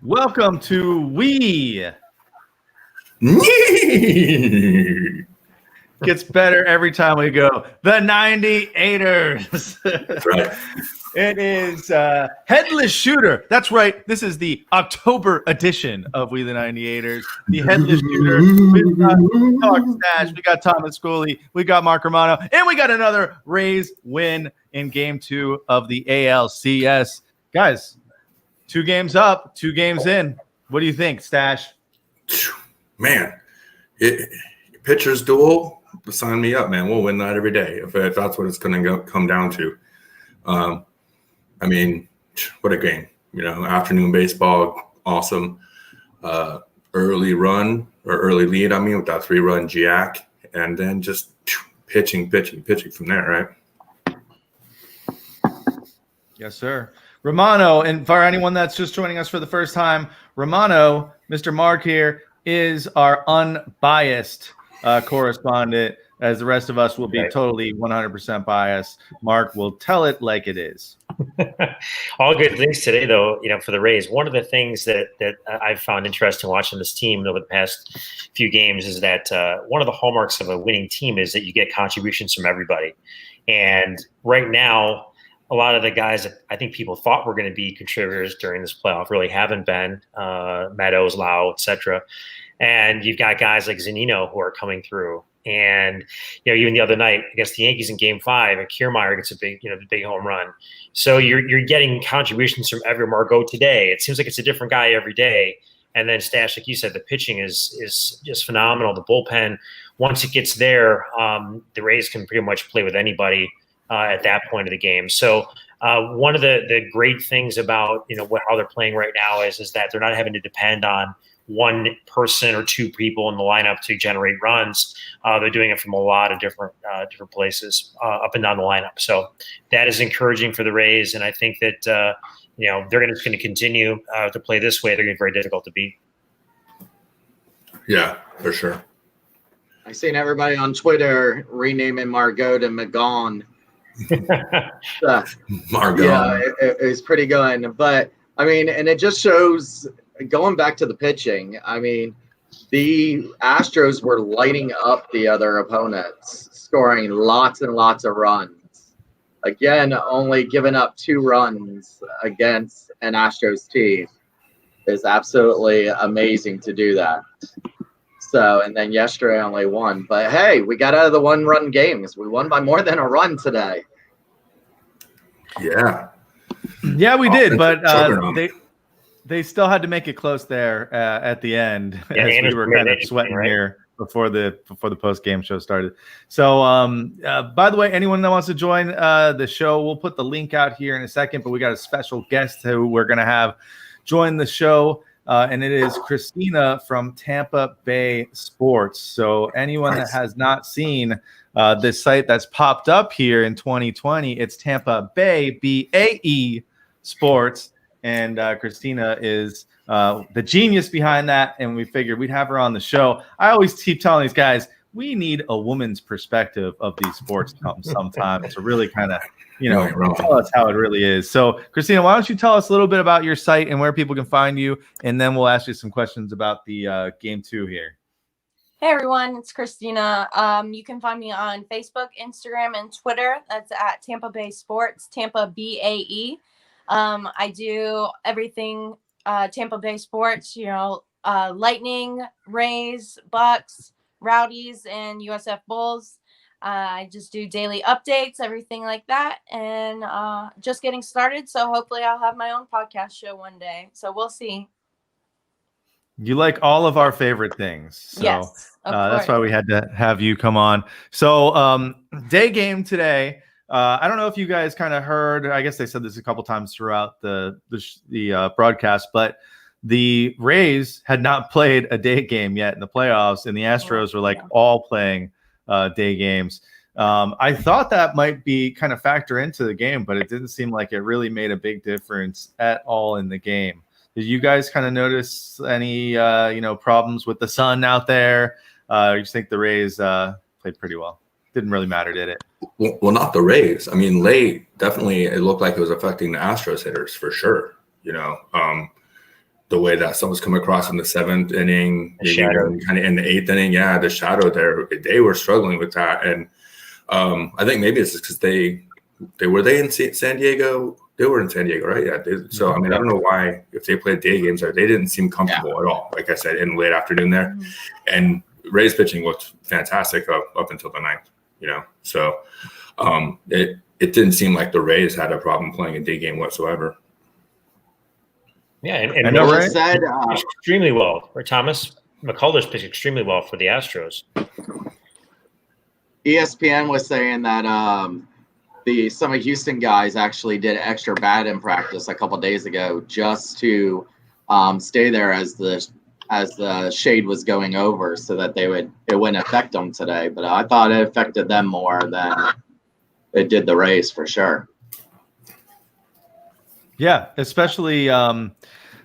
Welcome to We. Gets better every time we go. The 98ers. That's right. It is Headless Shooter. That's right. This is the October edition of We the 98ers. The Headless Shooter. We've got Talk Stash. We got Thomas Scully. We got Mark Romano. And we got another Rays win in Game 2 of the ALCS. Guys, 2 games up, 2 games in. What do you think, Stash? Man, pitchers duel, sign me up, man. We'll win that every day if that's what it's going to come down to. I mean, what a game. You know, afternoon baseball, awesome. Early run or early lead, I mean, with that 3-run jack, and then just pitching from there, right? Yes, sir. Romano, and for anyone that's just joining us for the first time, Romano, Mr. Mark here, is our unbiased correspondent, as the rest of us will be totally 100% biased. Mark will tell it like it is. All good things today, though, you know, for the Rays. One of the things that I've found interesting watching this team over the past few games is that one of the hallmarks of a winning team is that you get contributions from everybody. And right now, a lot of the guys that I think people thought were going to be contributors during this playoff really haven't been, Meadows, Lau, etc. And you've got guys like Zunino who are coming through. And, you know, even the other night against the Yankees in Game 5, and Kiermaier gets a big home run. So you're getting contributions from every Margot today. It seems like it's a different guy every day. And then Stash, like you said, the pitching is just phenomenal. The bullpen, once it gets there, the Rays can pretty much play with anybody at that point of the game. So one of the great things about, you know, how they're playing right now is that they're not having to depend on one person or 2 people in the lineup to generate runs. They're doing it from a lot of different places up and down the lineup. So that is encouraging for the Rays. And I think that, you know, they're just going to continue to play this way. They're going to be very difficult to beat. Yeah, for sure. I've seen everybody on Twitter renaming Margot to McGone. Margot. Yeah, it's pretty good. But, I mean, and it just shows – going back to the pitching, I mean, the Astros were lighting up the other opponents, scoring lots and lots of runs. Again, only giving up 2 runs against an Astros team is absolutely amazing to do that. So, and then yesterday only 1. But, hey, we got out of the 1-run games. We won by more than a run today. Yeah. Yeah, we did, but they still had to make it close there at the end, as we were kind of sweating here before the post-game show started. So, by the way, anyone that wants to join the show, we'll put the link out here in a second, but we got a special guest who we're going to have join the show and it is Christina from Tampa Bay Sports. So anyone that has not seen this site that's popped up here in 2020, it's Tampa Bay, BAE Sports. And Christina is the genius behind that. And we figured we'd have her on the show. I always keep telling these guys, we need a woman's perspective of these sports sometimes to really kind of, tell us how it really is. So, Christina, why don't you tell us a little bit about your site and where people can find you, and then we'll ask you some questions about the game 2 here. Hey everyone, it's Christina. You can find me on Facebook, Instagram, and Twitter. That's at Tampa Bay Sports, Tampa BAE. I do everything Tampa Bay Sports, Lightning, Rays, Bucks, Rowdies, and USF Bulls. I just do daily updates, everything like that, and just getting started. So hopefully I'll have my own podcast show one day. So we'll see. You like all of our favorite things. So, yes, that's why we had to have you come on. So day game today. I don't know if you guys kind of heard. I guess they said this a couple times throughout the broadcast, but the Rays had not played a day game yet in the playoffs, and the Astros were all playing day games. I thought that might be kind of factor into the game, but it didn't seem like it really made a big difference at all in the game. Did you guys kind of notice any problems with the sun out there? You just think the Rays played pretty well? Didn't really matter, did it? Well, not the Rays. I mean, late, definitely it looked like it was affecting the Astros hitters for sure. The way that sun was coming across in the 7th inning, kind of in the 8th inning. Yeah, the shadow there, they were struggling with that. And I think maybe it's just because they were in San Diego. They were in San Diego, right? Yeah. So, I mean, I don't know why, if they played day games there, they didn't seem comfortable at all. Like I said, in the late afternoon there. Mm-hmm. And Rays pitching looked fantastic up until the 9th, So it didn't seem like the Rays had a problem playing a day game whatsoever. Yeah, and Rays said extremely well. Or Thomas McCullers pitched extremely well for the Astros. ESPN was saying that some of Houston guys actually did extra batting practice a couple days ago just to stay there as the shade was going over, so that it wouldn't affect them today. But I thought it affected them more than it did the Rays for sure. Yeah, especially the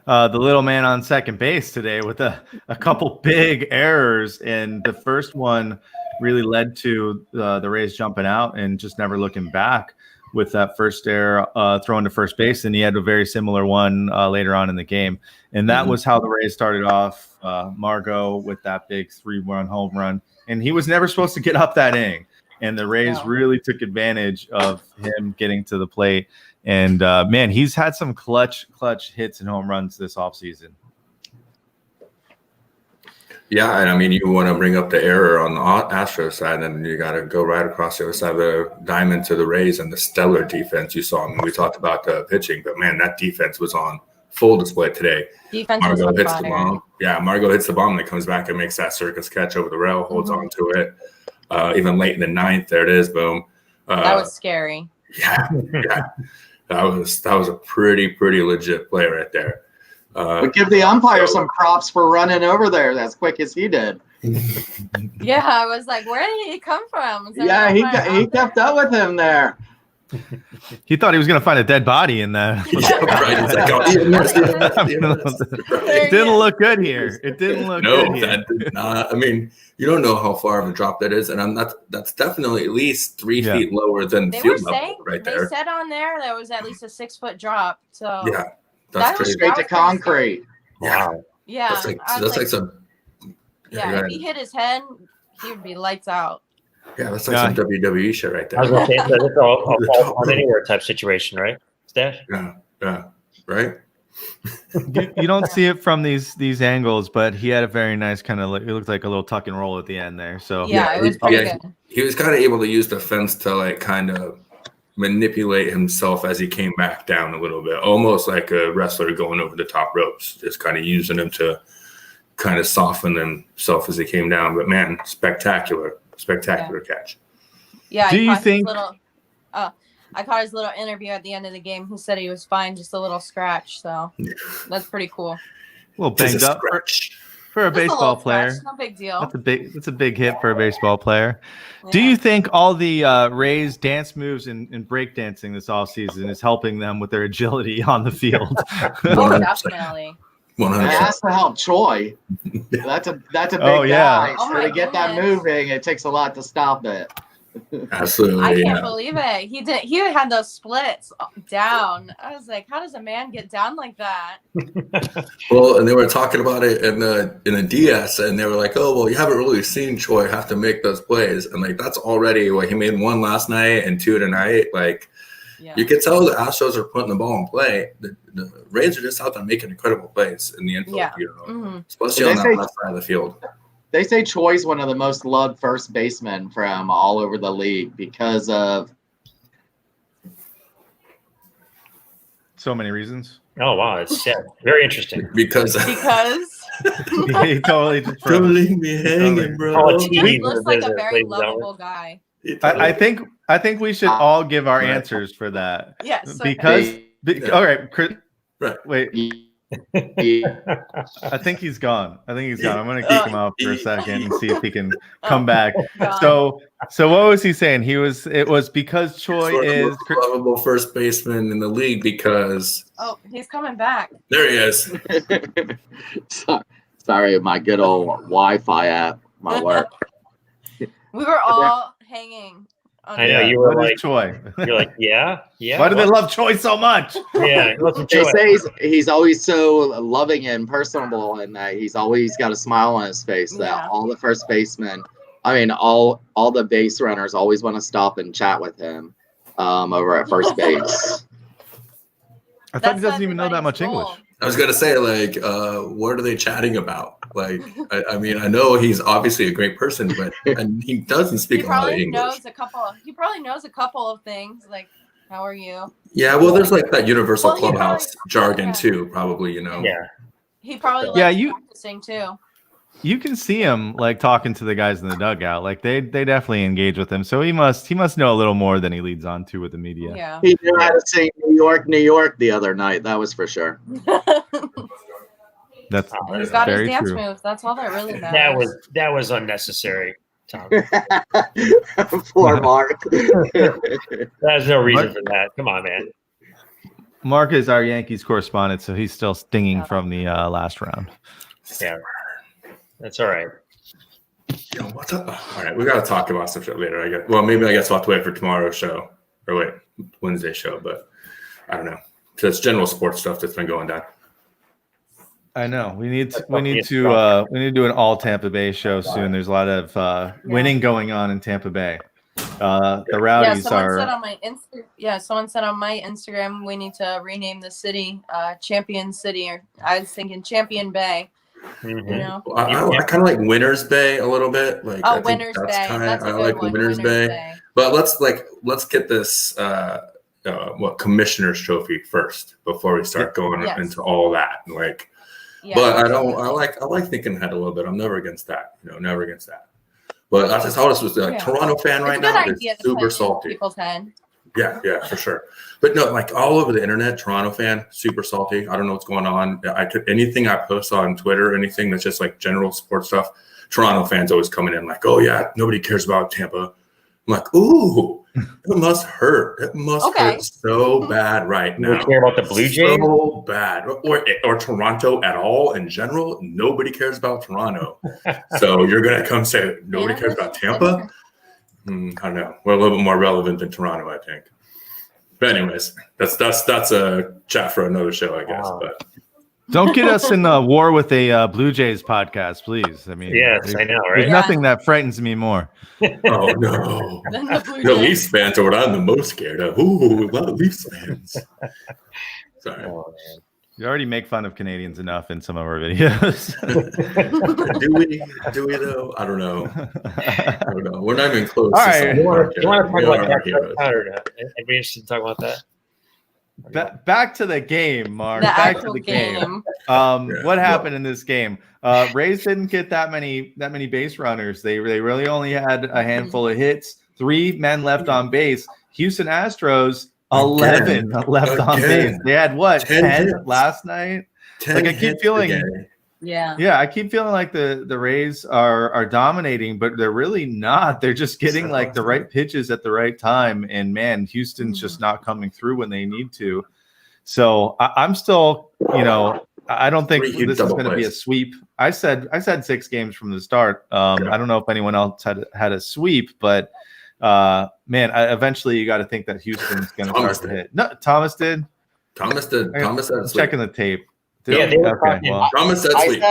little man on second base today with a couple big errors, and the first one really led to the Rays jumping out and just never looking back with that first error thrown to first base, and he had a very similar one later on in the game. And that was how the Rays started off. Margot with that big 3-run home run, and he was never supposed to get up that inning. And the Rays really took advantage of him getting to the plate. And, man, he's had some clutch hits and home runs this offseason. Yeah, and I mean, you want to bring up the error on the Astros side, and you got to go right across the other side of the diamond to the Rays and the stellar defense you saw. I mean, we talked about the pitching, but, man, that defense was on full display today. Defense Margot hits the bomb. Yeah, Margot hits the bomb and then comes back and makes that circus catch over the rail, holds on to it. Even late in the 9th, there it is, boom. That was scary. Yeah. That was a pretty legit play right there. But give the umpire some props for running over there as quick as he did. Yeah, I was like, where did he come from? Yeah, he kept up with him there. He thought he was going to find a dead body in that. It didn't look good here. It didn't look good here. That did not. I mean, you don't know how far of a drop that is, and that's definitely at least 3 feet lower than field level right there. They said on there was at least a 6-foot drop. So yeah, that's crazy. Straight to concrete. Wow. Yeah, that's like some. Yeah, if he hit his head, he would be lights out. Yeah, that's like some WWE shit right there. I was going to say, that's all on anywhere type situation, right, Steph? Yeah, right? You don't see it from these angles, but he had a very nice kind of, it looked like a little tuck and roll at the end there. So yeah, it was pretty good. He was kind of able to use the fence to like kind of manipulate himself as he came back down a little bit, almost like a wrestler going over the top ropes, just kind of using him to kind of soften himself as he came down. But man, spectacular catch. Yeah. Do you think? I caught his little interview at the end of the game. He said he was fine, just a little scratch. So that's pretty cool. little Just banged a up scratch. for a Just a baseball little player. scratch, no big deal. That's a big hit for a baseball player. Do Yeah. you think all the Rays dance moves and breakdancing this offseason is helping them with their agility on the field? Oh, 100%. definitely. 100%. It has to help Troy. That's a big Oh, yeah. guy. Oh, So my to get that goodness. moving, it takes a lot to stop it. Absolutely. I can't yeah. believe it. He had those splits down. I was like, how does a man get down like that? Well, and they were talking about it in the DS, and they were like, "Oh, well, you haven't really seen Troy have to make those plays," and like that's already he made one last night and two tonight. Like Yeah. you could tell the Astros are putting the ball in play. The Rays are just out there making incredible plays in the infield, Yeah. you know, Mhm. especially They on that say- left side of the field. They say Troy's one of the most loved first basemen from all over the league because of So many reasons. Oh wow, it's very interesting. Because Because He totally just don't froze. leave me hanging, bro. Oh, he TV just looks like a business, very ladies and lovable guy. I think we should all give our answers for that. Yes. Because all right, Chris, Right. wait, yeah, I think he's gone. I'm gonna kick him out for a second and see if he can come back. So what was he saying? It was because Troy Sort of is most lovable first baseman in the league because Oh, he's coming back. there he is. sorry, my good old Wi-Fi app, my work. We were all hanging. On I know, Yeah, you were what is like- Troy. You're like, yeah. Why do they love Troy so much? Yeah, he loves They Troy. say he's always so loving and personable, and that he's always got a smile on his face. That Yeah. all the first basemen, all the base runners always want to stop and chat with him over at first base. I thought That's he doesn't even know that much everybody's goal. English. I was gonna say, like, what are they chatting about? Like, I mean, I know he's obviously a great person, but and he doesn't speak He a lot of probably English. He probably knows a couple of things like, "How are you?" Yeah, well, there's like that universal Well, he clubhouse probably- jargon yeah. too, probably. You know. Yeah. He probably Yeah, likes you- practicing too. You can see him like talking to the guys in the dugout. Like they definitely engage with him. So he must know a little more than he leads on to with the media. Yeah. He knew how to sing New York, New York the other night. That was for sure. That's He's got his very dance true. moves. That's all that really matters. That was unnecessary, Tom. Poor Mark. There's no reason What? for that. Come on, man. Mark is our Yankees correspondent, so he's still stinging Yeah. from the last round. Yeah. That's all right. You know, what's up? All right, we gotta talk about some shit later. I guess. Well, maybe I guess we'll have to wait for tomorrow's show or wait Wednesday's show, but I don't know. Just general sports stuff that's been going down. I know we need to It's do an all Tampa Bay show soon. There's a lot of winning going on in Tampa Bay. The Rowdies someone said are. on my someone said on my Instagram we need to rename the city Champion City, or I was thinking Champion Bay. Mhm. You know. I kind of like Winners Bay a little bit. Like I Oh, think Winners Bay. That's a I good like one. Winners Bay. But let's get this commissioner's trophy first before we start going Yes. into all that. Like, Yeah, but I absolutely. like thinking ahead a little bit. I'm never against that. Never against that. But that's just how this was. Yeah. Toronto fan It's right a good now idea is to put super in salty. people's head. Yeah, for sure. But no, like all over the internet, Toronto fan, super salty. I don't know what's going on. Anything I post on Twitter, anything that's just like general sports stuff, Toronto fans always coming in like, oh yeah, nobody cares about Tampa. I'm like, ooh, it must hurt. It must hurt so bad right You now. don't care about the Blue Jays? So bad. Or Toronto at all in general. Nobody cares about Toronto. So you're gonna come say nobody cares about Tampa? I don't know. We're a little bit more relevant than Toronto, I think. But anyways, that's a chat for another show, I guess. Wow. But Don't get us in a war with a Blue Jays podcast, please. I mean, Yes, I know, There's right? nothing that frightens me more. oh no, Then the Blue the Jays. Leafs fans are what I'm the most scared of. Ooh, a lot of Leafs fans. Sorry. Oh, You already make fun of Canadians enough in some of our videos. Do we though? I don't know. I don't know. We're not even close. All to right. something You want like to that. talk We about are that? heroes. Anybody interested in talking about that? Back to the game, Mark. The Back to actual the game. game. What happened in this game? Rays didn't get that many base runners. They really only had a handful of hits. 3 men left on base. Houston Astros 11 left on base. They had what 10 hits. last night. Like I keep feeling. Yeah. I keep feeling like the Rays are dominating, but they're really not. They're just getting like the right pitches at the right time, and man, Houston's just not coming through when they need to. So I'm still, I don't think this is going to be a sweep. I said 6 games from the start. I don't know if anyone else had a sweep, but eventually you got to think that Houston's going to start to hit. No, Thomas did. Thomas said checking the tape. Thomas said sweep.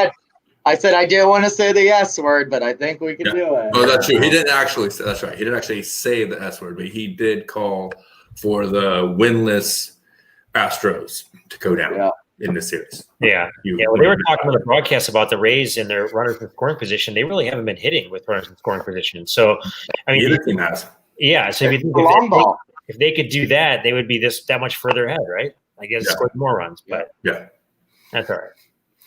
I said I didn't want to say the S word, but I think we can do it. Oh, that's true. He didn't actually say. That's right. He didn't actually say the S word, but he did call for the winless Astros to go down in this series. Yeah. Well, they were talking on the broadcast about the Rays and their runners in scoring position. They really haven't been hitting with runners in scoring position. So, I mean, the other team has. Yeah. So if they could do that, they would be that much further ahead, right? I guess score more runs, but that's all right.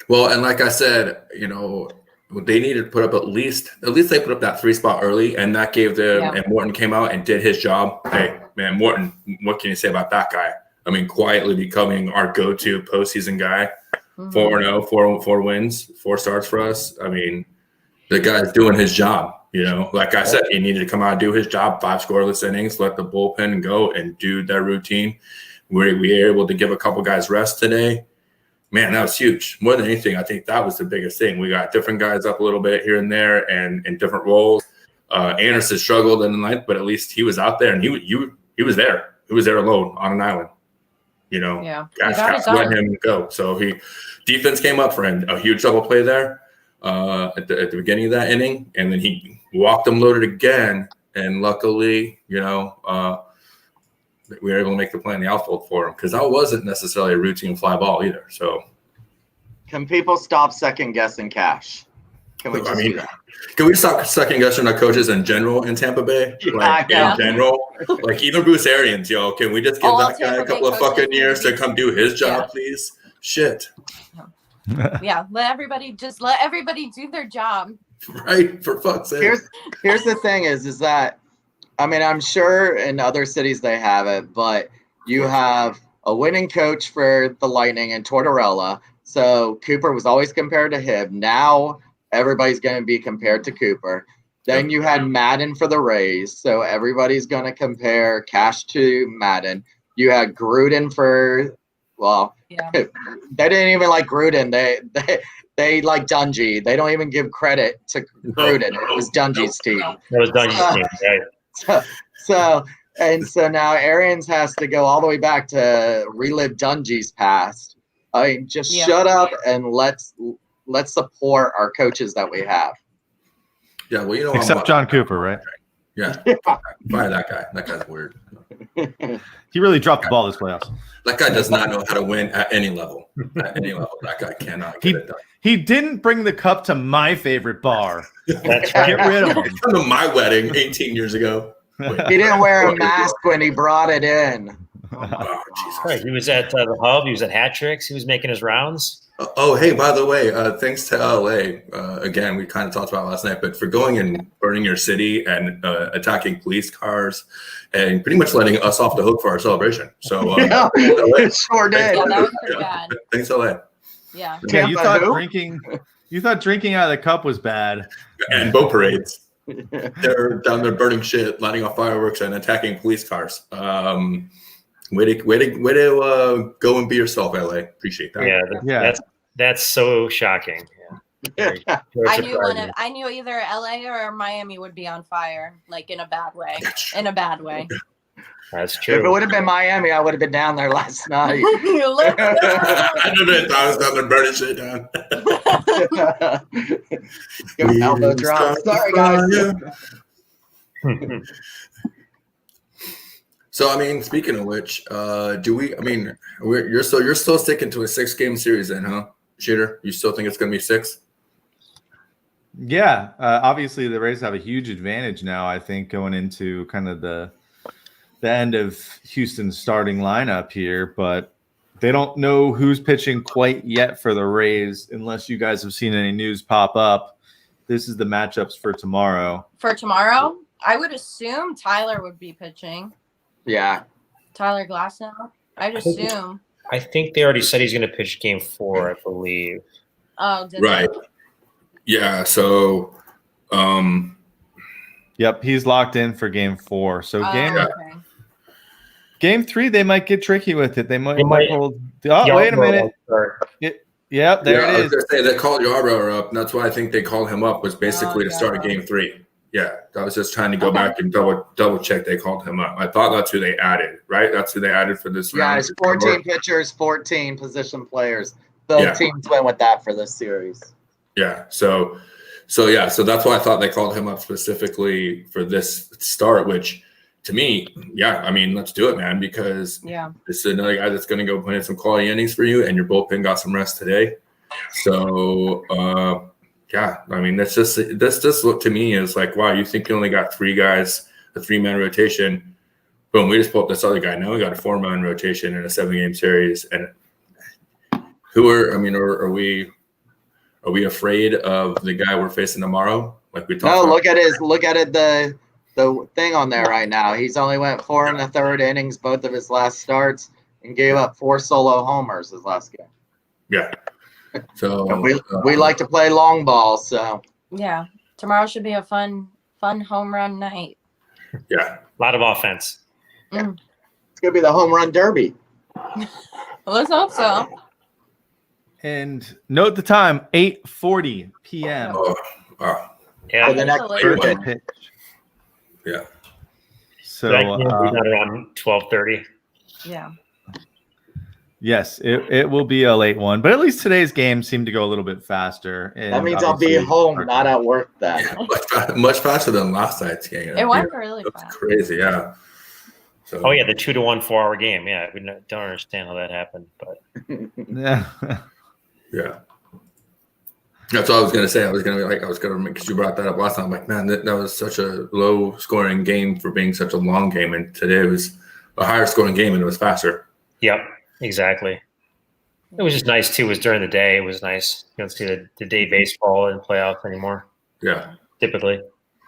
Well, and like I said, they needed to put up at least they put up that 3 spot early, and that gave them. And Morton came out and did his job. Hey, man, Morton, what can you say about that guy? I mean, quietly becoming our go-to postseason guy. 4-0, 4 wins, 4 starts for us. I mean, the guy's doing his job. Like I said, he needed to come out and do his job. 5 scoreless innings, let the bullpen go and do their routine. We were able to give a couple guys rest today. Man, that was huge. More than anything, I think that was the biggest thing. We got different guys up a little bit here and there and in different roles. Anderson struggled in the ninth, but at least he was out there and he was there. He was there alone on an island. Guys let him go. So defense came up for him. A huge double play there at the beginning of that inning, and then he walked them loaded again. And luckily, we were able to make the play in the outfield for him because that wasn't necessarily a routine fly ball either. So, can people stop second guessing Cash? Can we do that? Can we stop second guessing our coaches in general in Tampa Bay? In general, like even Bruce Arians, can we just give that guy a couple of fucking years to come do his job, please? Shit. Let everybody do their job. Right, for fuck's sake. Here's the thing is that. I mean, I'm sure in other cities they have it, but you have a winning coach for the Lightning and Tortorella. So Cooper was always compared to him. Now everybody's going to be compared to Cooper. Then you had Madden for the Rays. So everybody's going to compare Cash to Madden. You had Gruden they didn't even like Gruden. They like Dungy. They don't even give credit to Gruden. It was Dungy's team. That was Dungy's team, right? So now Arians has to go all the way back to relive Dungy's past. I mean, just shut up and let's support our coaches that we have. Yeah, well, except John Cooper, right? Yeah, fire that guy. That guy's weird. He really dropped the ball this playoffs. That guy does not know how to win at any level. That guy cannot get it done. He didn't bring the cup to my favorite bar. That's right. Get rid of him. Come to my wedding 18 years ago. He didn't wear a mask when he brought it in. Oh, Jesus. Right. He was at the hub. He was at Hat Tricks. He was making his rounds. Oh, hey, by the way, thanks to LA, again, we kind of talked about last night, but for going and burning your city and attacking police cars and pretty much letting us off the hook for our celebration. So, it sure did. Yeah, that was pretty bad. Thanks, LA. Yeah. You thought drinking out of the cup was bad. And boat parades. They're down there burning shit, lighting off fireworks, and attacking police cars. Way to go and be yourself, LA. Appreciate that. That's so shocking. Yeah. I knew either LA or Miami would be on fire, like in a bad way. In a bad way. That's true. If it would have been Miami, I would have been down there last night. I know that I was down there burning shit down. Elbow drop. Sorry, guys. So, I mean, speaking of which, you're still sticking to a 6-game series then, huh? Shooter, you still think it's going to be 6? Yeah. Obviously, the Rays have a huge advantage now, I think, going into kind of the end of Houston's starting lineup here, but they don't know who's pitching quite yet for the Rays unless you guys have seen any news pop up. This is the matchups for tomorrow. For tomorrow, I would assume Tyler would be pitching. Yeah. Tyler Glasnow. I'd assume. I think they already said he's going to pitch game 4, I believe. Oh, did Right. Yeah. So, Yep, he's locked in for game 4. So Okay. game 3, they might get tricky with it. They might hold. Oh, Yarbrough wait a minute. start. Yep, there I it was is. gonna say they called Yarbrough up, and that's why I think they called him up was basically to start Yarbrough. game 3. Yeah, I was just trying to go Okay. back and double check. They called him up. I thought that's who they added, right? That's who they added for this round. Guys, 14 pitchers, 14 position players. Both teams went with that for this series. Yeah. So that's why I thought they called him up specifically for this start, which to me, yeah, I mean, let's do it, man, because this is another guy that's going to go put in some quality innings for you, and your bullpen got some rest today. So, yeah, I mean, this look to me is like, wow, you think you only got 3 guys, a 3-man rotation. Boom, we just pulled up this other guy. Now we got a 4-man rotation in a 7-game series. And are we afraid of the guy we're facing tomorrow? Like we talked about? Look at it, the thing on there right now. He's only went 4 1/3 innings both of his last starts and gave up 4 solo homers his last game. Yeah. So we like to play long ball, so Yeah. Tomorrow should be a fun home run night. yeah. A lot of offense. it's gonna be the home run derby. Well, let's hope so. And note the time, 8:40 p.m. Yeah. For the next First pitch. pitch. Yeah. So That game will be around 12:30. Yeah. yes, it will be a late one, but at least today's game seemed to go a little bit faster. And That means I'll be home, not at work then. Much faster than last night's game. It went really That's fast. crazy, yeah. So, Oh yeah, the 2 to 1 4-hour game. Yeah, we don't understand how that happened, but Yeah. yeah. That's what I was gonna say. I was gonna because you brought that up last time. I'm like, man, that was such a low scoring game for being such a long game, and today was a higher scoring game and it was faster. yep, exactly. It was just nice too. It was during the day. It was nice. You don't see the day baseball in playoffs anymore. Yeah. Typically.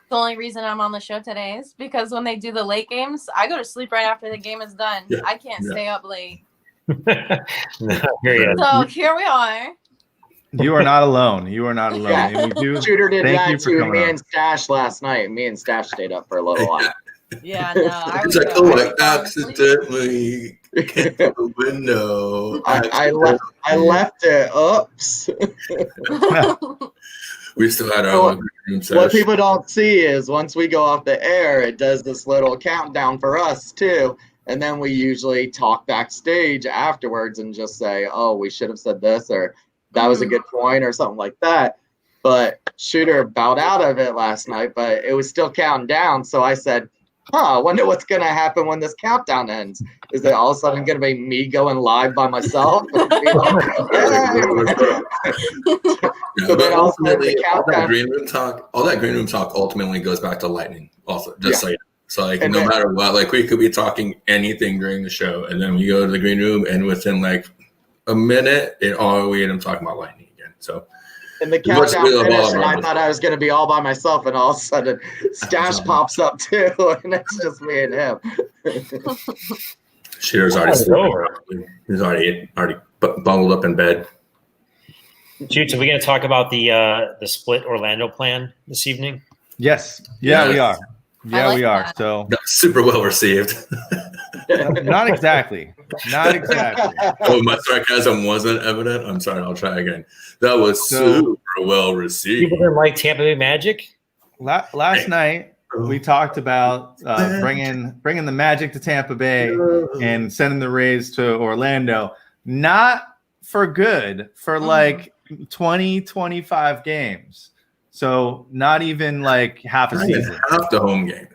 The only reason I'm on the show today is because when they do the late games, I go to sleep right after the game is done. Yeah. I can't stay up late. No, here you go. So here we are. You are not alone. You are not alone. Yeah. And we do Shooter did thank that you for to coming me on. and Stash last night. Me and Stash stayed up for a little while. Yeah, no. I It's was like, I oh, was I falling asleep. accidentally came to the window. I left it. Oops. We still had our own room What session. people don't see is once we go off the air, it does this little countdown for us too. And then we usually talk backstage afterwards and just say, oh, we should have said this, or that was a good point, or something like that. But Shooter bowed out of it last night, but it was still counting down. So I said, I wonder what's going to happen when this countdown ends. Is it all of a sudden going to be me going live by myself? So then all of a sudden the all that countdown. green room talk ultimately goes back to lightning. Also, just so you know. So like, And no then- matter what, like we could be talking anything during the show, and then we go to the green room, and within like a minute, we end up talking about lightning again. So. And the What's countdown the finished, ball and I around? thought I was going to be all by myself, and all of a sudden, Stash pops up too, and it's just me and him. Shooter's already It's over. He's already bundled up in bed. Shoots, are we going to talk about the split Orlando plan this evening? Yes. Yeah, we Yes. are. Yeah, like we are. that. So That was super well received. not exactly. Not exactly. Oh, my sarcasm wasn't evident. I'm sorry. I'll try again. That was So- super well received. People didn't like Tampa Bay Magic? Last night we talked about bringing the Magic to Tampa Bay and sending the Rays to Orlando. Not for good, for like 20, 25 games. So not even like half a season. Half the home game.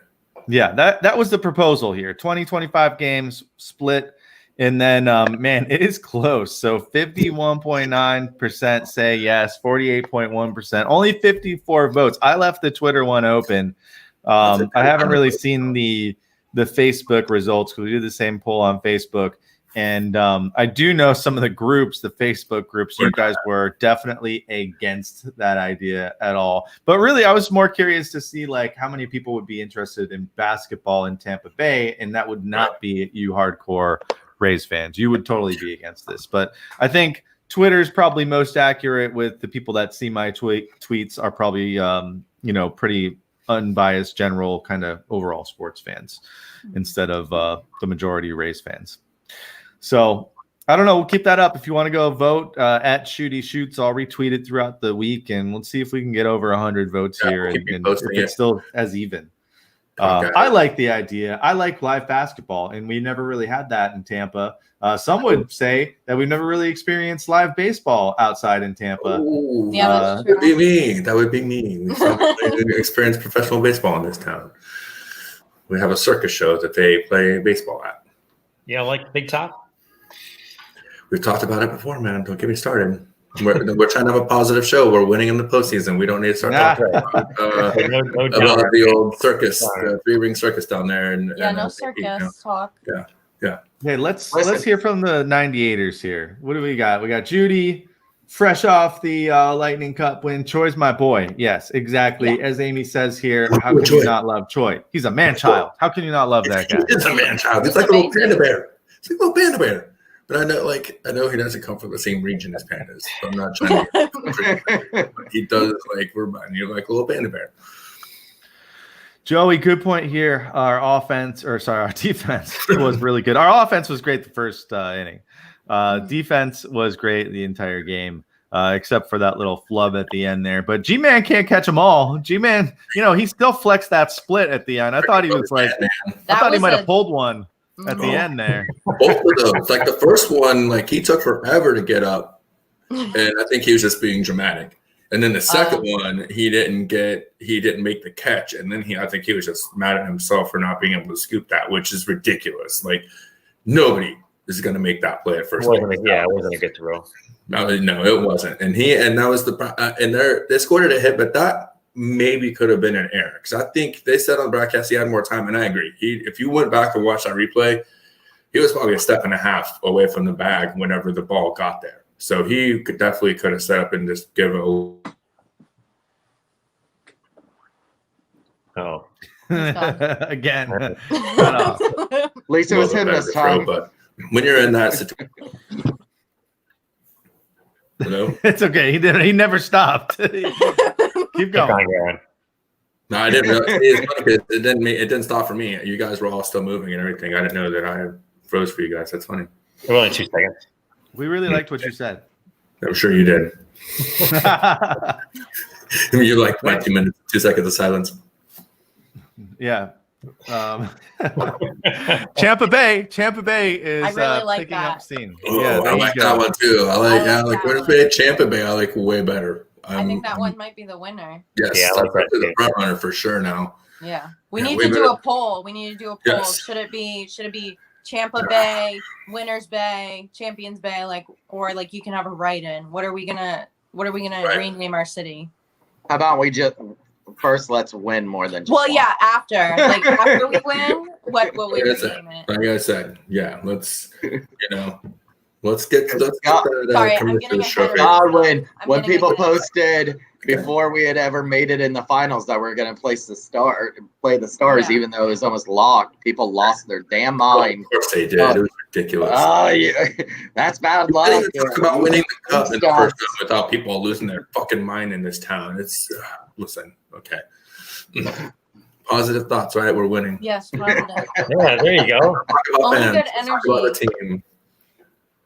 Yeah, that was the proposal here. 20, 25 games split. And then, man, it is close. So 51.9% say yes, 48.1%, only 54 votes. I left the Twitter one open. I haven't really seen the Facebook results because we did the same poll on Facebook. And I do know some of the groups, the Facebook groups, you guys were definitely against that idea at all. But really, I was more curious to see like how many people would be interested in basketball in Tampa Bay, and that would not be you hardcore Rays fans. You would totally be against this, but I think Twitter's probably most accurate with the people that see my tweets are probably, pretty unbiased, general kind of overall sports fans instead of the majority Rays fans. So I don't know. We'll keep that up. If you want to go vote at Shooty Shoots, I'll retweet it throughout the week, and let's see if we can get over 100 votes here, and if it's still as even. I like the idea. I like live basketball, and we never really had that in Tampa. Some would say that we've never really experienced live baseball outside in Tampa. Ooh, that would be me. That would be me. We experience professional baseball in this town. We have a circus show that they play baseball at. Yeah, like Big Top. We've talked about it before, man. Don't get me started. We're trying to have a positive show. We're winning in the postseason. We don't need to start talking about the old circus, the 3-ring circus down there. No circus talk. Yeah. Hey, let's hear from the 98ers here. What do we got? We got Judy, fresh off the Lightning Cup win. Choi's my boy. Yes, exactly. Yeah. As Amy says here, how can you not love Choi? He's a man-child. How can you not love that guy? He's a man-child. He's like a little panda bear. He's like a little panda bear. But I know he doesn't come from the same region as pandas. So I'm not trying to but he does you're like a little panda bear. Joey, good point here. Our defense was really good. Our offense was great the first inning. Defense was great the entire game, except for that little flub at the end there. But G-Man can't catch them all. G-Man, he still flexed that split at the end. I thought he was he might have pulled one at the end there. Both of those. Like the first one, he took forever to get up. And I think he was just being dramatic. And then the second one, he didn't make the catch. And then I think he was just mad at himself for not being able to scoop that, which is ridiculous. Like nobody is going to make that play at first. It wasn't a good throw. No, it wasn't. And that was they scored a hit, but that maybe could have been an error. Because I think they said on the broadcast he had more time, and I agree. If you went back and watched that replay, he was probably a step and a half away from the bag whenever the ball got there. So he could have set up and just give it a again. At least it was him this time. But when you're in that situation, it's okay. He never stopped. Keep going. No, I didn't realize it didn't stop for me. You guys were all still moving and everything. I didn't know that I froze for you guys. That's funny. It was only 2 seconds. We really liked what you said. I'm sure you did. You like 2 minutes, 2 seconds of silence. Yeah. Tampa Bay is I really like picking that. up steam. Oh, yeah, I like that one too. I like Winners Bay, Tampa Bay. I like way better. I think that one might be the winner. Yes, I like that the front runner for sure now. Yeah, we need to do a poll. Yes. Should it be Tampa Bay, Winners Bay, Champions Bay, or you can have a write-in? What are we gonna rename our city? How about we just first let's win more than just one. After after we win, what will we rename it? Like I said, let's get Sorry, I'm getting ahead of when people posted before we had ever made it in the finals that we're going to play the Stars, even though it was almost locked, people lost their damn mind. Of course they did. It was ridiculous. That's bad luck. I didn't even talk about winning the cup in the first round without people losing their fucking mind in this town. It's listen, okay. Positive thoughts, right? We're winning. Yes, positive. Yeah, there you go. Only good energy. Talk about the team.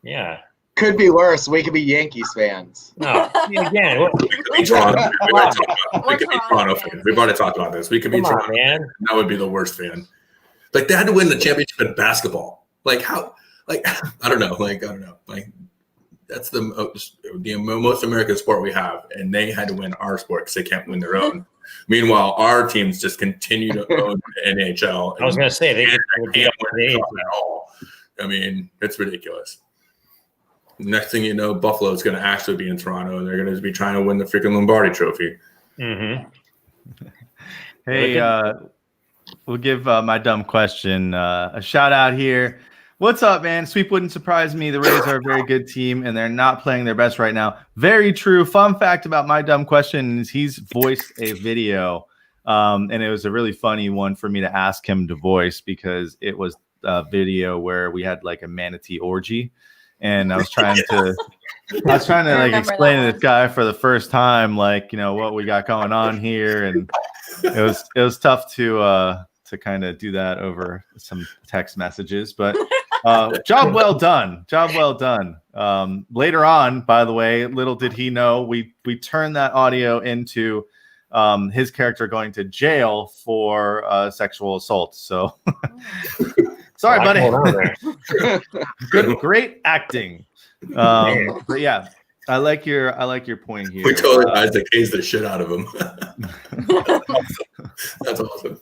Yeah. Could be worse. We could be Yankees fans. No. Again, we could be Toronto. We could be Toronto fans. We've already talked about this. We could be Toronto, man. That would be the worst fan. They had to win the championship in basketball. How? I don't know. That's the most American sport we have, and they had to win our sport because they can't win their own. Meanwhile, our teams just continue to own the NHL. I was going to say they can't win at all. I mean, it's ridiculous. Next thing you know, Buffalo is going to actually be in Toronto, and they're going to be trying to win the freaking Lombardi Trophy. Mm-hmm. Hey, we'll give my dumb question a shout out here. What's up, man? Sweep wouldn't surprise me. The Rays are a very good team, and they're not playing their best right now. Very true. Fun fact about my dumb question is he's voiced a video And it was a really funny one for me to ask him to voice because it was a video where we had like a manatee orgy, and I was trying to like explain to this guy for the first time, like, you know, what we got going on here, and it was tough to kind of do that over some text messages, but job well done. Later on, by the way, little did he know, we turned that audio into his character going to jail for sexual assault. So sorry, buddy. Great acting. But yeah, I like your point here. We totally Isaac Hayes the shit out of him. That's awesome.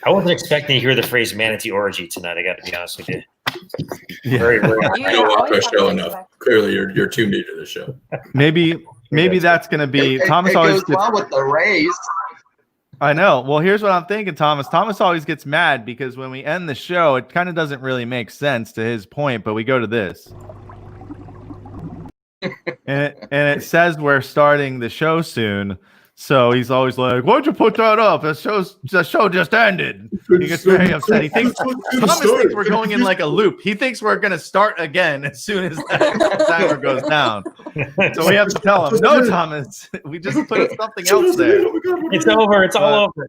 I wasn't expecting to hear the phrase manatee orgy tonight. I got to be honest with you. Yeah. Very rare. You don't watch our show enough. Clearly, you're too new to the show. Maybe that's going to be Thomas. Always goes well with the Rays. I know. Well, here's what I'm thinking, Thomas. Thomas always gets mad because when we end the show, it kind of doesn't really make sense to his point, but we go to this. and it says we're starting the show soon. So he's always like, "Why'd you put that up? The show just ended." He gets very upset. He thinks Thomas thinks we're going in like a loop. He thinks we're going to start again as soon as the timer goes down. So we have to tell him, "No, Thomas, we just put something else there. It's over. It's all over."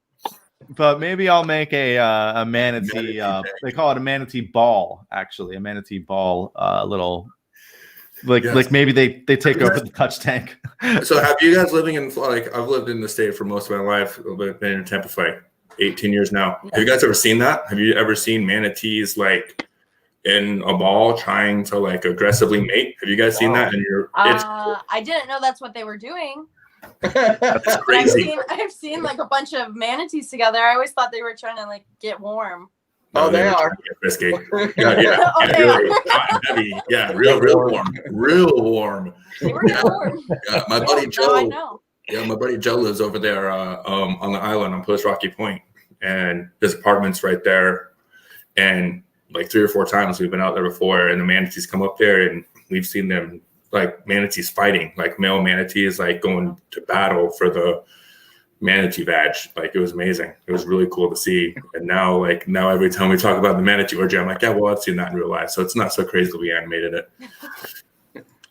But maybe I'll make a manatee. They call it a manatee ball, actually, a manatee ball. Little. Like maybe they take over the touch tank. So have you guys living in, like, I've lived in the state for most of my life, been in Tampa for like 18 years now. Have you guys ever seen that? Have you ever seen manatees like in a ball trying to like aggressively mate? Have you guys seen that? I didn't know that's what they were doing. That's crazy. I've seen like a bunch of manatees together. I always thought they were trying to like get warm. No, they are. Risky. Yeah, real warm. Real warm. They were warm. Yeah, my buddy Joe. I know. Yeah, my buddy Joe lives over there on the island on Post Rocky Point, and his apartment's right there. And like 3 or 4 times we've been out there before, and the manatees come up there, and we've seen them, like manatees fighting, like male manatees, like going to battle for the manatee badge. Like, it was amazing. It was really cool to see. And now every time we talk about the manatee orgy, I'm like, yeah, well, I've seen that in real life, so it's not so crazy that we animated it.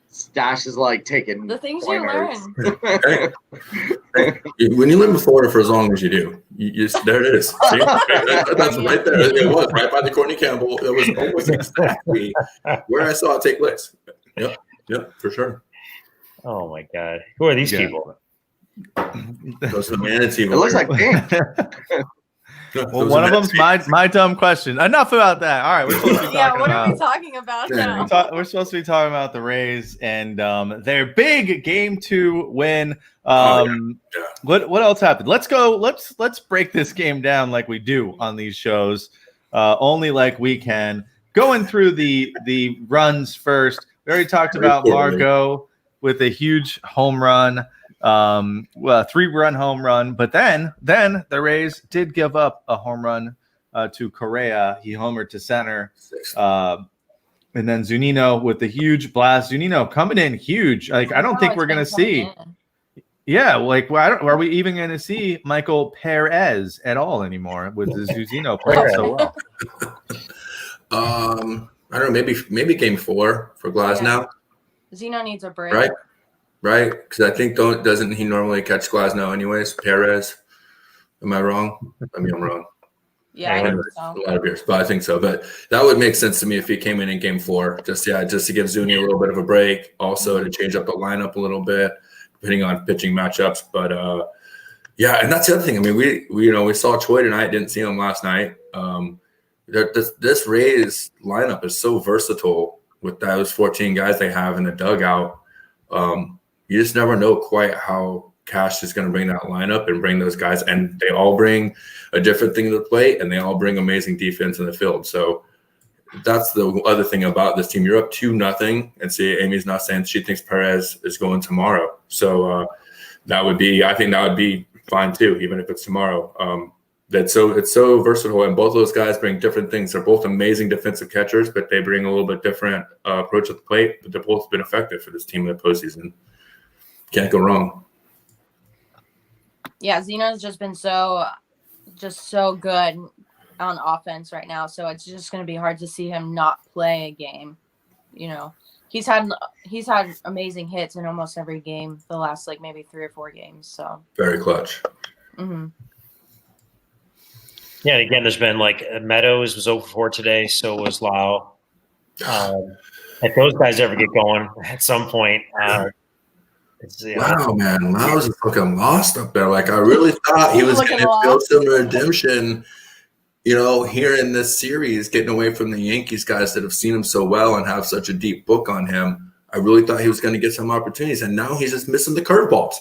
Stash is like taking the things pointers. You learn. Hey, when you live in Florida for as long as you do, you there it is. See? That's right there. It was right by the Courtney Campbell. It was almost exactly where I saw it take place. Yep, for sure. Oh my God, who are these people? Those are manatee. It looks like pink. Well, one of them's my dumb question. Enough about that. All right, we're supposed to be talking what about, are we talking about now? We're supposed to be talking about the Rays and their big Game 2 win. What else happened? Let's go. Let's break this game down like we do on these shows. Only like we can. Going through the runs first. We already talked about Margot with a huge home run. 3-run home run, but then the Rays did give up a home run to Correa. He homered to center, and then Zunino with the huge blast. Zunino coming in huge. Like, I don't think we're gonna see. Yeah, like, are we even gonna see Michael Perez at all anymore with the Zunino playing so well? I don't know. Maybe Game 4 for Glasnow. Zeno needs a break. Right, because I think doesn't he normally catch Glasnow anyways? Perez, am I wrong? I mean, I'm wrong. Yeah, I think so. A lot of beers, but I think so. But that would make sense to me if he came in Game 4, just to give Zuni a little bit of a break, also to change up the lineup a little bit, depending on pitching matchups. But and that's the other thing. I mean, we saw Choi tonight, didn't see him last night. This Rays lineup is so versatile with those 14 guys they have in the dugout. You just never know quite how Cash is going to bring that lineup and bring those guys, and they all bring a different thing to the plate, and they all bring amazing defense in the field. So that's the other thing about this team. You're up 2-0, and see, Amy's not saying she thinks Perez is going tomorrow. So I think that would be fine too, even if it's tomorrow. It's so versatile, and both of those guys bring different things. They're both amazing defensive catchers, but they bring a little bit different approach at the plate. But they've both been effective for this team in the postseason. Can't go wrong. Yeah, Zeno's just been so just so good on offense right now. So it's just going to be hard to see him not play a game. You know, he's had amazing hits in almost every game the last like maybe 3 or 4 games. So Very clutch. Mm-hmm. Yeah, and again, there's been like Meadows was 0-4 today, so was Lau. If those guys ever get going at some point, Wow, man, Lau's is looking lost up there. Like I really thought he was going to feel some redemption, you know, here in this series, getting away from the Yankees guys that have seen him so well and have such a deep book on him. I really thought he was going to get some opportunities, and now he's just missing the curveballs.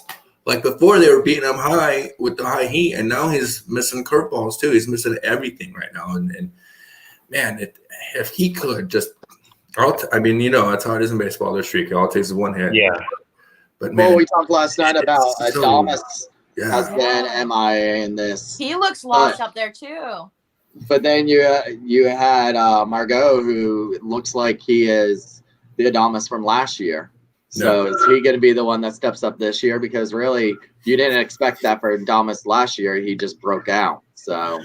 Like before, they were beating him high with the high heat, and now he's missing curveballs too. He's missing everything right now. And man, if he could just, I mean, you know, that's how it is in baseball. They're streaky. All it takes is one hit. Yeah. But man, well, we talked last night about Adames has yeah. been MIA in this. He looks lost up there too. But then you had Margot, who looks like he is the Adames from last year. So is he going to be the one that steps up this year? Because really, you didn't expect that for Adames last year. He just broke out. So.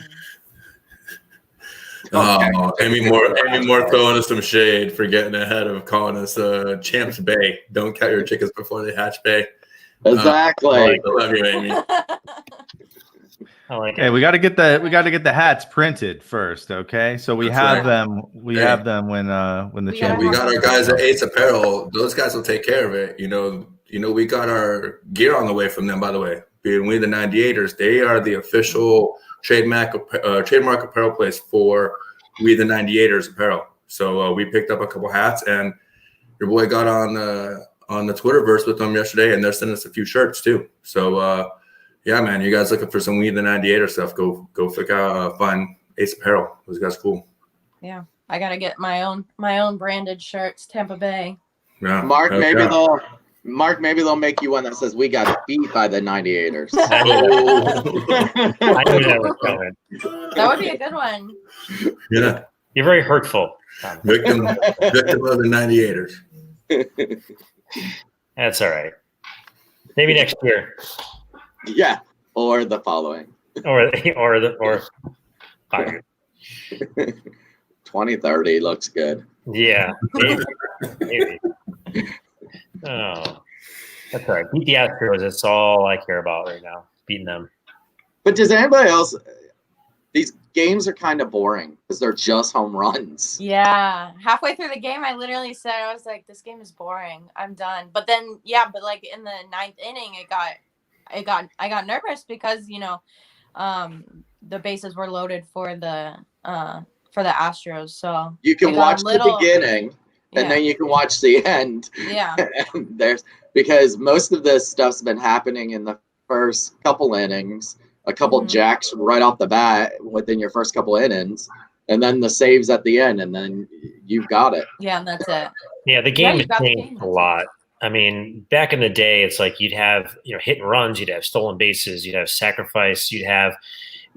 Amy Moore throwing us some shade for getting ahead of calling us Champs Bay. Don't count your chickens before they hatch, Bay. Exactly. I love you, Amy. I like it. Hey, we got to get the hats printed first, okay? So we have them. We have them when the champ. We got our guys at Ace Apparel. Those guys will take care of it. You know, we got our gear on the way from them. By the way, being we the 98ers, they are the official trademark apparel place for we the 98ers apparel. So we picked up a couple hats, and your boy got on the Twitterverse with them yesterday, and they're sending us a few shirts too. So. Yeah, man, you guys looking for some We the 98er stuff, go flick out, find Ace Apparel. Those guys cool. Yeah, I got to get my own branded shirts, Tampa Bay. Yeah. Mark, maybe they'll make you one that says we got beat by the 98ers. I knew that was coming. That would be a good one. Yeah. You're very hurtful. Victim of the 98ers. That's all right. Maybe next year. Yeah, or the following. Or 5 years. 2030 looks good. Yeah. Maybe. Oh. That's all right. Beat the Astros. That's all I care about right now. Beating them. But does anybody else – these games are kind of boring because they're just home runs. Yeah. Halfway through the game, I literally said, I was like, this game is boring. I'm done. But then, but like in the 9th inning, I got nervous because, you know, the bases were loaded for the Astros. So you can watch the beginning and then you can watch the end. Yeah. Because most of this stuff's been happening in the first couple innings, a couple jacks right off the bat within your first couple innings, and then the saves at the end, and then you've got it. Yeah, and that's it. Yeah, the game has changed a lot. I mean, back in the day, it's like you'd have, hit and runs, you'd have stolen bases, you'd have sacrifice, you'd have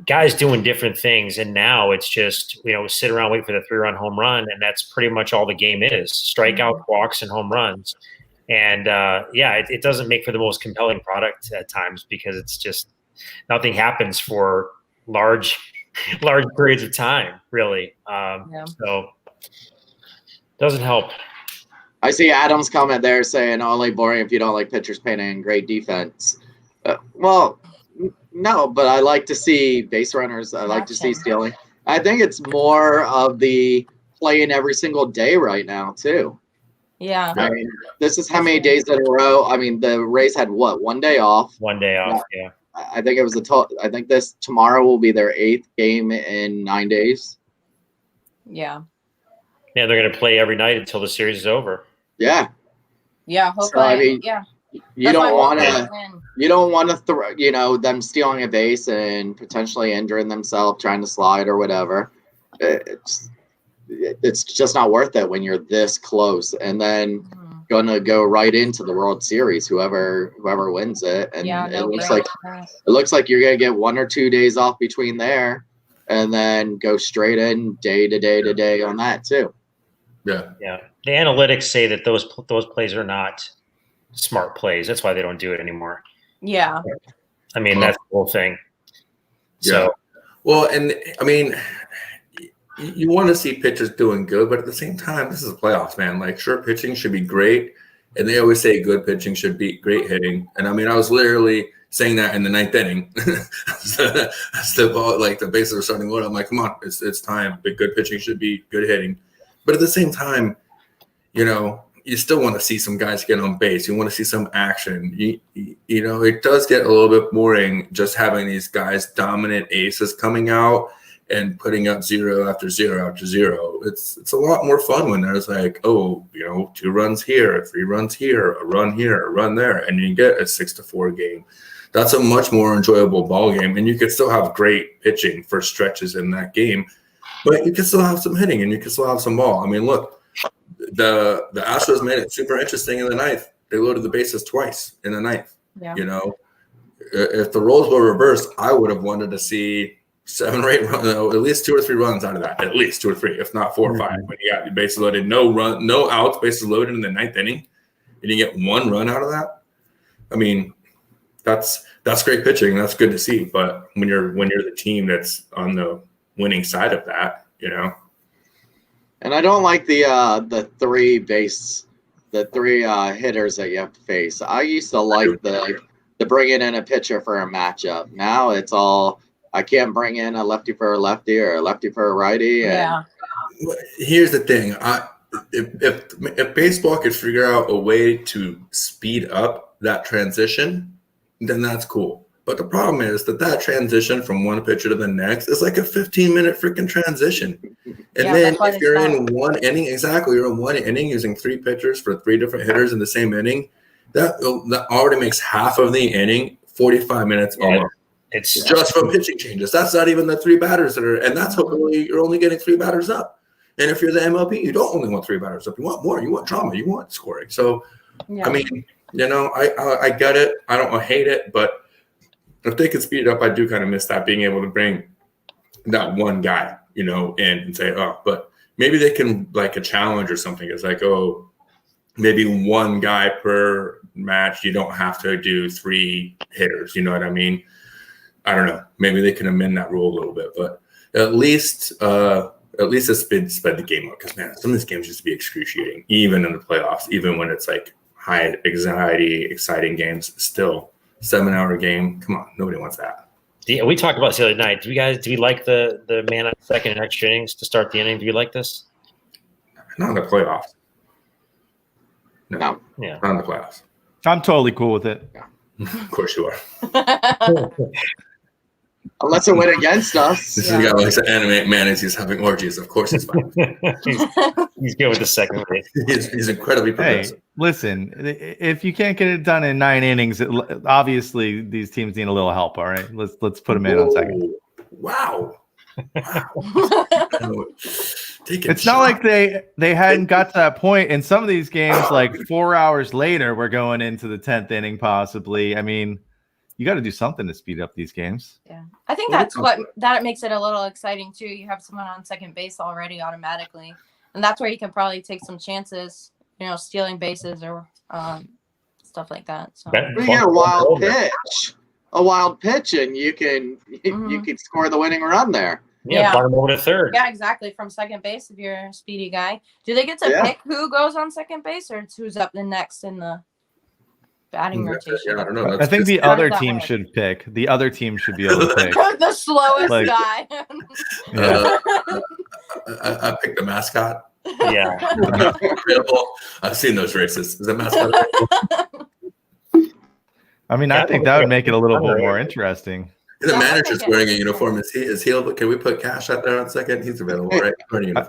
guys doing different things. And now it's just, sit around, wait for the 3-run home run. And that's pretty much all the game is: strikeout, walks, and home runs. And it doesn't make for the most compelling product at times because it's just nothing happens for large periods of time, really. So it doesn't help. I see Adam's comment there saying only boring if you don't like pitchers painting great defense. Well, no, but I like to see base runners. I like to see stealing. I think it's more of the playing every single day right now, too. Yeah. I mean, this is how many days in a row. I mean, the Rays had what? 1 day off. 1 day off, yeah. I think it was I think tomorrow will be their 8th game in 9 days. Yeah. Yeah, they're going to play every night until the series is over. Yeah. Yeah. Hopefully. So, I mean, yeah. You don't want to throw, them stealing a base and potentially injuring themselves trying to slide or whatever. It's just not worth it when you're this close, and then going to go right into the World Series, whoever wins it. And it looks like you're going to get 1 or 2 days off between there, and then go straight in day to day to day on that too. Yeah. Yeah. The analytics say that those plays are not smart plays. That's why they don't do it anymore. Yeah. I mean, that's the whole thing. So Well, and I mean, you want to see pitchers doing good, but at the same time, this is the playoffs, man. Like, sure, pitching should be great, and they always say good pitching should be great hitting. And I mean, I was literally saying that in the ninth inning. As the ball, like the bases are starting low, I'm like, come on, it's time. But good pitching should be good hitting. But at the same time, you know, you still want to see some guys get on base. You want to see some action. You know, it does get a little bit boring just having these guys dominant aces coming out and putting up zero after zero after zero. It's a lot more fun when there's like, oh, you know, 2 runs here, 3 runs here, a run here, a run there, and you get a 6-4 game. That's a much more enjoyable ball game, and you can still have great pitching for stretches in that game, but you can still have some hitting and you can still have some ball. I mean, look, the Astros made it super interesting in the ninth. They loaded the bases twice in the ninth. Yeah. You know, if the roles were reversed, I would have wanted to see 7 or 8 runs, at least 2 or 3 runs out of that. At least 2 or 3, if not 4 or 5. When you got your bases loaded, no outs, bases loaded in the ninth inning, and you get 1 run out of that. I mean, that's great pitching. That's good to see. But when you're the team that's on the winning side of that, you know. And I don't like the 3 hitters that you have to face. I used to like the bringing in a pitcher for a matchup. Now it's all, I can't bring in a lefty for a lefty or a lefty for a righty. Yeah. Here's the thing. If baseball could figure out a way to speed up that transition, then that's cool. But the problem is that transition from one pitcher to the next is like a 15-minute freaking transition. And then if you're in one inning, you're in one inning using 3 pitchers for 3 different hitters in the same inning, that already makes half of the inning 45 minutes almost. It's just from pitching changes. That's not even the 3 batters that are, and that's hopefully you're only getting 3 batters up. And if you're the MLB, you don't only want 3 batters up. You want more. You want drama. You want scoring. So, I mean, you know, I get it. I don't hate it, but if they could speed it up, I do kind of miss that, being able to bring that one guy, you know, in and say, oh, but maybe they can, like a challenge or something. It's like, oh, maybe 1 guy per match. You don't have to do 3 hitters. You know what I mean? I don't know. Maybe they can amend that rule a little bit, but at least it's sped the game up, because, man, some of these games used to be excruciating, even in the playoffs, even when it's like high anxiety, exciting games. Still, 7-hour game. Come on, nobody wants that. Yeah, we talked about this the other night. Do we like the man on second and extra innings to start the inning? Do you like this? Not in the playoffs. No. Yeah. Not in the playoffs. I'm totally cool with it. Yeah. Of course you are. Unless it went against us. This is the guy who likes to animate manatees having orgies. Of course he's fine. he's good with the second base. He's incredibly progressive. Hey, listen, if you can't get it done in 9 innings, obviously these teams need a little help. All right, let's put them in on second. Wow. It's not like they hadn't got to that point. In some of these games, like 4 hours later, we're going into the 10th inning possibly. I mean, you got to do something to speed up these games. Yeah, I think that's that makes it a little exciting too. You have someone on second base already automatically, and that's where you can probably take some chances, you know, stealing bases or stuff like that. So you get a wild pitch, and you can score the winning run there. Yeah, bottom over to third. Yeah, exactly. From second base, if you're a speedy guy, do they get to pick who goes on second base, or it's who's up the next in the batting rotation? Yeah, I don't know. I think the other team should pick. The other team should be able to pick. The slowest guy. I picked the mascot. Yeah. Incredible. I've seen those races. Is that mascot? I mean, I think that would make it a little bit more interesting. The manager's wearing a uniform. Is he? Can we put Cash out there on second? He's available, right?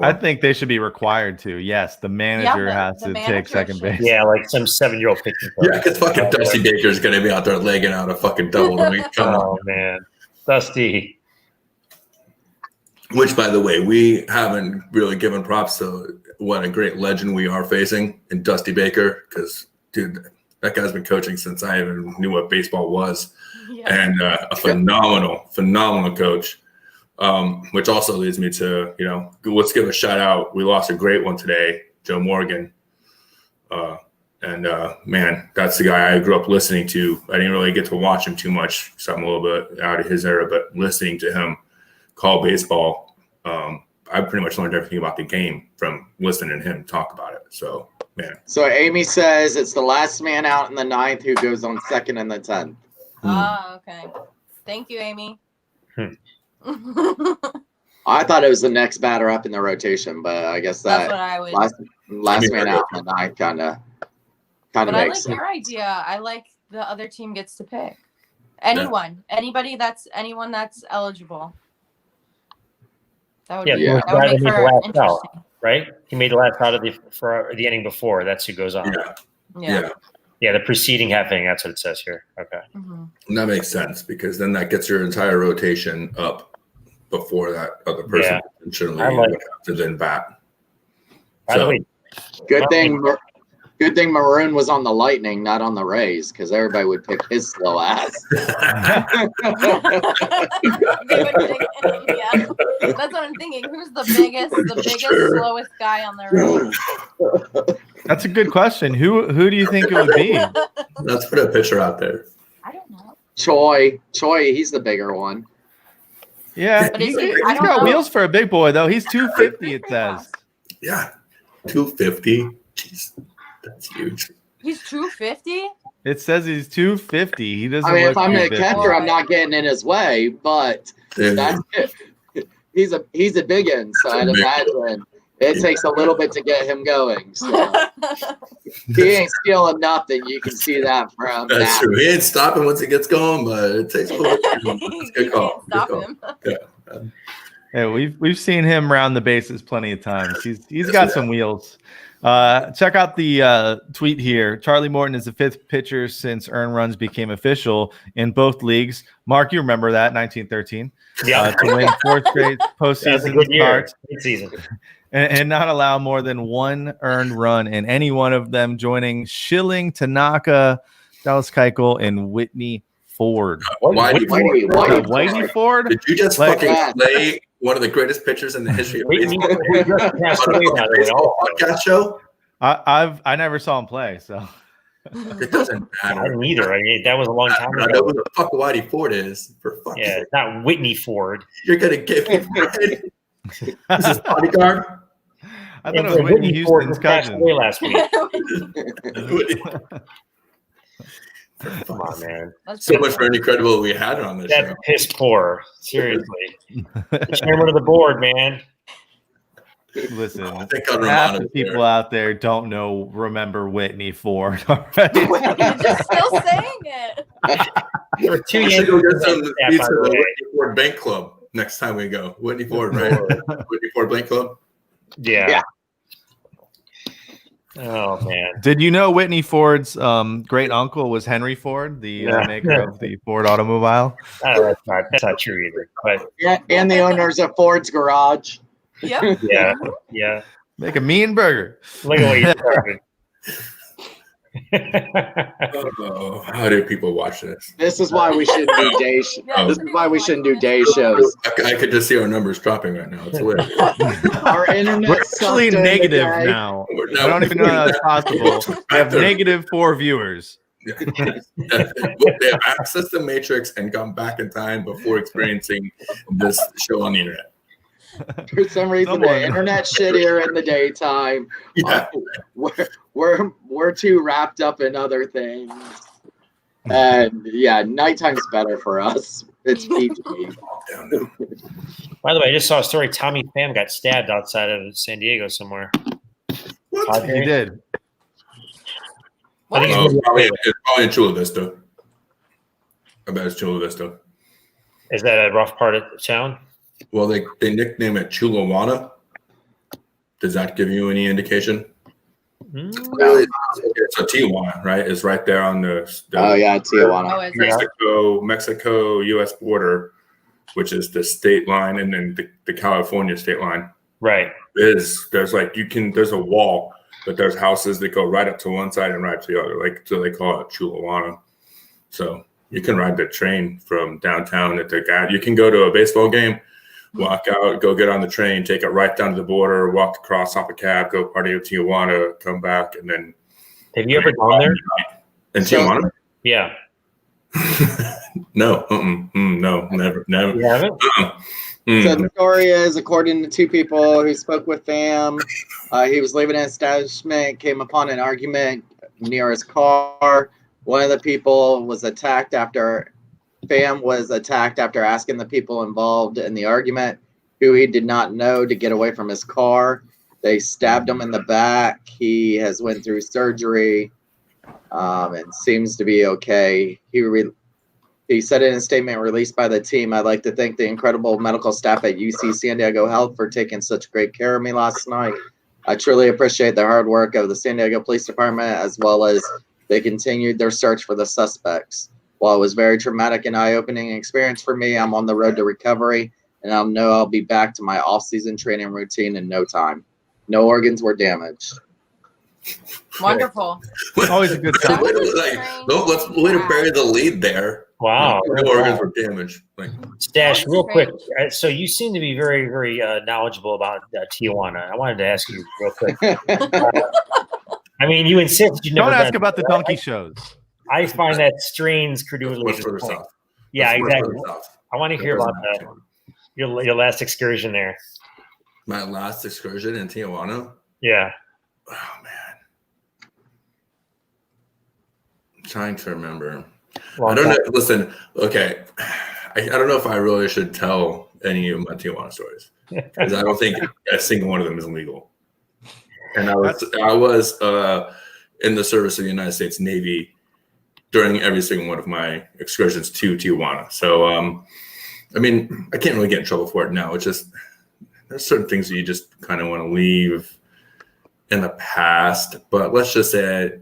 I think they should be required to. Yes, the manager has to take second base. Yeah, like some 7-year-old pitching coach. Yeah, because fucking Dusty Baker's going to be out there legging out a fucking double. Oh, man. Dusty. Which, by the way, we haven't really given props to what a great legend we are facing in Dusty Baker, because, dude, that guy's been coaching since I even knew what baseball was. Yeah. And a phenomenal coach, which also leads me to, you know, let's give a shout out. We lost a great one today, Joe Morgan. Man, that's the guy I grew up listening to. I didn't really get to watch him too much, so I'm a little bit out of his era, but listening to him call baseball. I pretty much learned everything about the game from listening to him talk about it. So, man. So Amy says it's the last man out in the 9th who goes on second in the 10th. Oh, okay. Thank you, Amy. I thought it was the next batter up in the rotation, but I guess That's what that I would. last man out in the 9th kind of But I like makes sense. your idea. I like the other team gets to pick anyone, anyone that's eligible. That would Yeah, that would make made the for last interesting. out, right? He made the last out of the inning before. That's who goes on. Yeah. Yeah, the preceding half inning. That's what it says here. Okay. Mm-hmm. And that makes sense because then that gets your entire rotation up before that other person potentially would have to then bat. By the way, Good thing Maroon was on the Lightning, not on the Rays, because everybody would pick his slow ass. They would pick, yeah. That's what I'm thinking. Who's the biggest, slowest guy on the Rays? That's a good question. Who do you think it would be? Let's put a picture out there. I don't know. Choi, he's the bigger one. Yeah, But he's I don't got know. wheels for a big boy though. He's 250. It says. Yeah, 250. Jeez, that's huge. He's 250. It says he's 250. He doesn't. I mean, look if I'm the 250. catcher, I'm not getting in his way, but that's it. He's a big one, so I'd imagine it takes a little bit to get him going. So he ain't stealing nothing. You can see that from That's that. true. He ain't stopping once it gets going, but it takes a little bit. It's a good You call. can't stop Good call. him. Yeah. Yeah, we've seen him round the bases plenty of times. He's got some wheels. Check out the tweet here. Charlie Morton is the 5th pitcher since earned runs became official in both leagues. Mark, you remember that 1913? Yeah. To win 4th straight That's a postseason good year. starts Good season. and not allow more than one earned run in any one of them, joining Schilling, Tanaka, Dallas Keuchel, and Whitney Ford. Whitey Ford? Did you just Like- fucking play one of the greatest pitchers in the history of Whitney baseball? just passed away, by the way, also. Podcast show? I never saw him play, so It doesn't I matter. didn't either. I mean, that was a long time I know ago. who the fuck Whitey Ford is. For fuck's Yeah, sake. it's not Whitney Ford. You're gonna give me credit. This is bodyguard. I thought it was Whitney Ford Houston's just passed cousin. away last week. Come Come on, man. That's So pretty much for any credible we had on this That's show. piss poor. Seriously. The chairman of the board, man. Listen, I think I'll half remind the us people there. out there don't remember Whitney Ford already. You're just still saying it. There were 2 We should go get some Yankees pizza by at the the way. Whitney Ford Bank Club next time we go. Whitney Ford, right? Whitney Ford Bank Club. Yeah. Oh man. Did you know Whitney Ford's great uncle was Henry Ford, the maker of the Ford automobile? Oh, that's not true either. But Yeah, and the owners of Ford's Garage. Yep. yeah. Make a mean burger. Look at what you started. Oh, how do people watch this? This is why we shouldn't do day. Yeah, This is why we shouldn't do day shows. I could just see our numbers dropping right now. It's weird. Our internet We're actually sucked in negative today. now. I don't even know how that's possible. We have negative 4 viewers. They have access to Matrix and come back in time before experiencing this show on the internet. For some reason, Someone- the internet's shittier in the daytime. Yeah. We're too wrapped up in other things. And yeah, nighttime's better for us. It's PG. Down now. By the way, I just saw a story. Tommy Pham got stabbed outside of San Diego somewhere. What? He did. I think Oh, it's it's probably in Chula Vista. I bet it's Chula Vista. Is that a rough part of town? Well, they nickname it Chulawana. Does that give you any indication? No. So Tijuana, right, is right there on the Oh yeah, Tijuana. Oh, is it? Mexico U.S. border, which is the state line, and then the California state line. Right. There's a wall, but there's houses that go right up to one side and right to the other, so they call it Chulawana. So you can ride the train from downtown at the guy. You can go to a baseball game, walk out, go get on the train, take it right down to the border, walk across, hop a cab, go party at Tijuana, come back, and then Have you ever gone there? in So- Tijuana. Yeah. No, no, never. You haven't? So the story is, according to two people who spoke with Pham, he was leaving an establishment, came upon an argument near his car. One of the people was attacked after Pham was attacked after asking the people involved in the argument, who he did not know, to get away from his car. They stabbed him in the back. He has went through surgery and seems to be okay. He said in a statement released by the team, "I'd like to thank the incredible medical staff at UC San Diego Health for taking such great care of me last night. I truly appreciate the hard work of the San Diego Police Department, as well as they continued their search for the suspects. While it was very traumatic and eye-opening experience for me, I'm on the road to recovery, and I know I'll be back to my off-season training routine in no time. No organs were damaged." Wonderful. Always a good sign. Let's way to bury the lead there. Wow. No organs were damaged. Stash, real quick. So you seem to be very, very knowledgeable about Tijuana. I wanted to ask you real quick. I mean, you insist you never Don't ask about the donkey shows. I find that strains credulity. Much further south. Yeah, Much exactly. further south. I want to hear about your last excursion there. My last excursion in Tijuana? Yeah. Oh, man. I'm trying to remember. I don't know. Listen, okay. I don't know if I really should tell any of my Tijuana stories, because I don't think a single one of them is legal. And I was in the service of the United States Navy during every single one of my excursions to Tijuana. So, I mean, I can't really get in trouble for it now. It's just, there's certain things that you just kind of want to leave in the past. But let's just say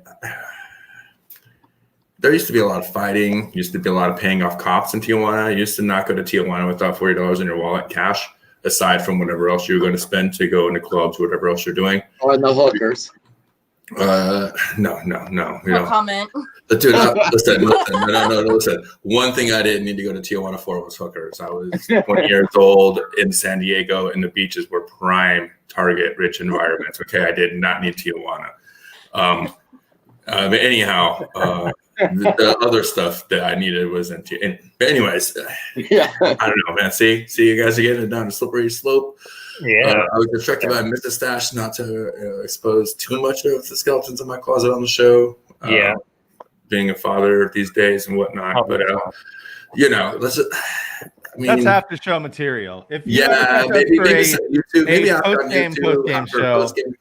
there used to be a lot of fighting, used to be a lot of paying off cops in Tijuana. You used to not go to Tijuana without $40 in your wallet cash, aside from whatever else you were going to spend to go into clubs, whatever else you're doing. Or the hookers. No. No comment. Dude, listen. One thing I didn't need to go to Tijuana for was hookers. I was 20 years old in San Diego, and the beaches were prime target-rich environments. Okay, I did not need Tijuana. But anyhow, the other stuff that I needed was in Tijuana. But anyways, I don't know, man. See, you guys are getting it down a slippery slope. Yeah. I was instructed by Mr. Stash not to expose too much of the skeletons in my closet on the show. Being a father these days and whatnot, but that's after show material. If you maybe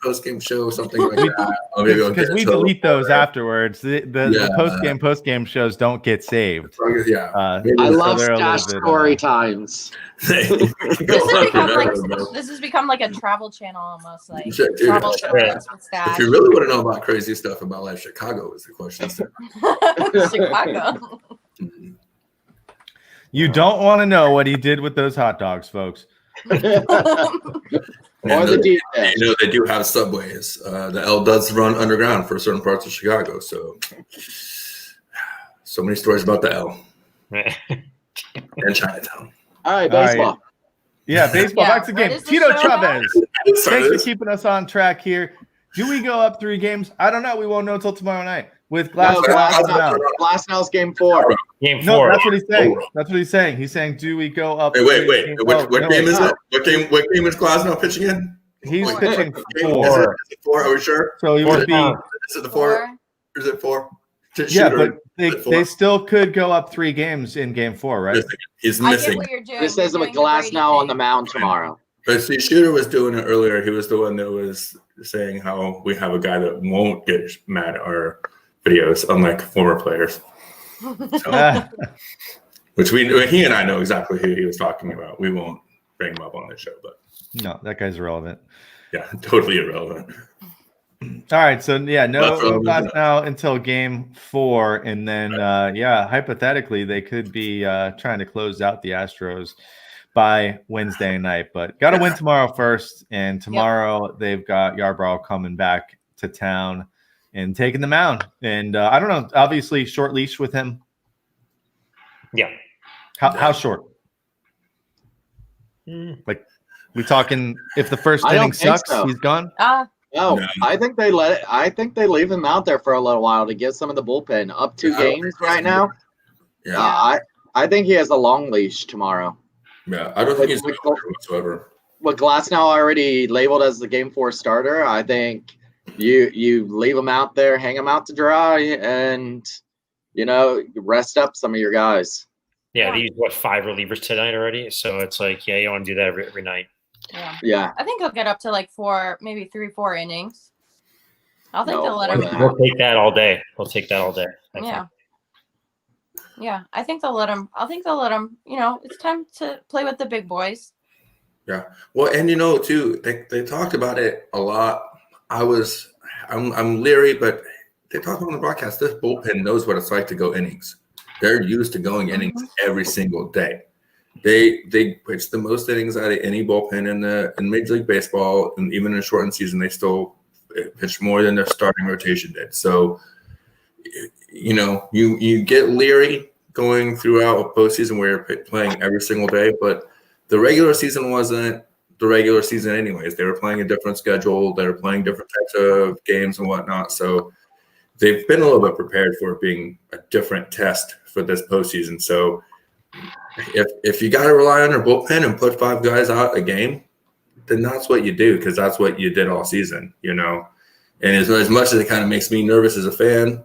post game show, something like that. Because we delete those afterwards. The post game shows don't get saved. I love Stash story times. This has become like a travel channel almost, like travel shows with Stash. If you really want to know about crazy stuff about life, Chicago is the question. Chicago. You don't want to know what he did with those hot dogs, folks. Or they do have subways. The L does run underground for certain parts of Chicago. So many stories about the L and Chinatown. All right, baseball. All right. Yeah, baseball. Back to the game. Tito Chavez. Thanks for keeping us on track here. Do we go up 3 games? I don't know. We won't know until tomorrow night. With Glasnow's game 4. Game 4. No, that's what he's saying. That's what he's saying. He's saying, do we go up? Wait. What game is it? What game is Glasnow pitching in? He's pitching 4. Is it 4? Are we sure? So he would be. Is it the 4? Or is it 4? Yeah, but they still could go up 3 games in game 4, right? He's missing. I get what you're doing. This is with Glasnow on the mound tomorrow. But see, Shooter was doing it earlier. He was the one that was saying how we have a guy that won't get mad at our videos, unlike former players. So, which he and I know exactly who he was talking about. We won't bring him up on this show, but no, that guy's irrelevant. Yeah, totally irrelevant. All right, so no class now until game 4, and then hypothetically they could be trying to close out the Astros by Wednesday night, but got to win tomorrow first. And tomorrow they've got Yarbrough coming back to town and taking the mound. And I don't know, obviously short leash with him. Yeah. How short? Like, we talking if the first inning sucks, he's gone? No, I think they leave him out there for a little while to get some of the bullpen. Up 2 games right now. Yeah. I think he has a long leash tomorrow. Yeah, I don't think he's whatsoever. What Glasnow already labeled as the Game 4 starter, I think you leave him out there, hang him out to dry, and rest up some of your guys. Yeah, they used 5 relievers tonight already, so it's like, yeah, you want to do that every night. Yeah. I think he'll get up to like 4, maybe 3-4 innings. I think they'll let him. We'll take that all day. We'll take that all day. Yeah, I think they'll let him. It's time to play with the big boys. Yeah. Well, and too, they talked about it a lot. I'm leery, but they talked on the broadcast. This bullpen knows what it's like to go innings. They're used to going innings every single day. They pitch the most innings out of any bullpen in Major League Baseball, and even in a shortened season, they still pitch more than their starting rotation did. So, you get leery going throughout a postseason where you're playing every single day, but the regular season wasn't the regular season anyways. They were playing a different schedule. They were playing different types of games and whatnot. So they've been a little bit prepared for it being a different test for this postseason. So if you got to rely on your bullpen and put 5 guys out a game, then that's what you do, because that's what you did all season, And as much as it kind of makes me nervous as a fan,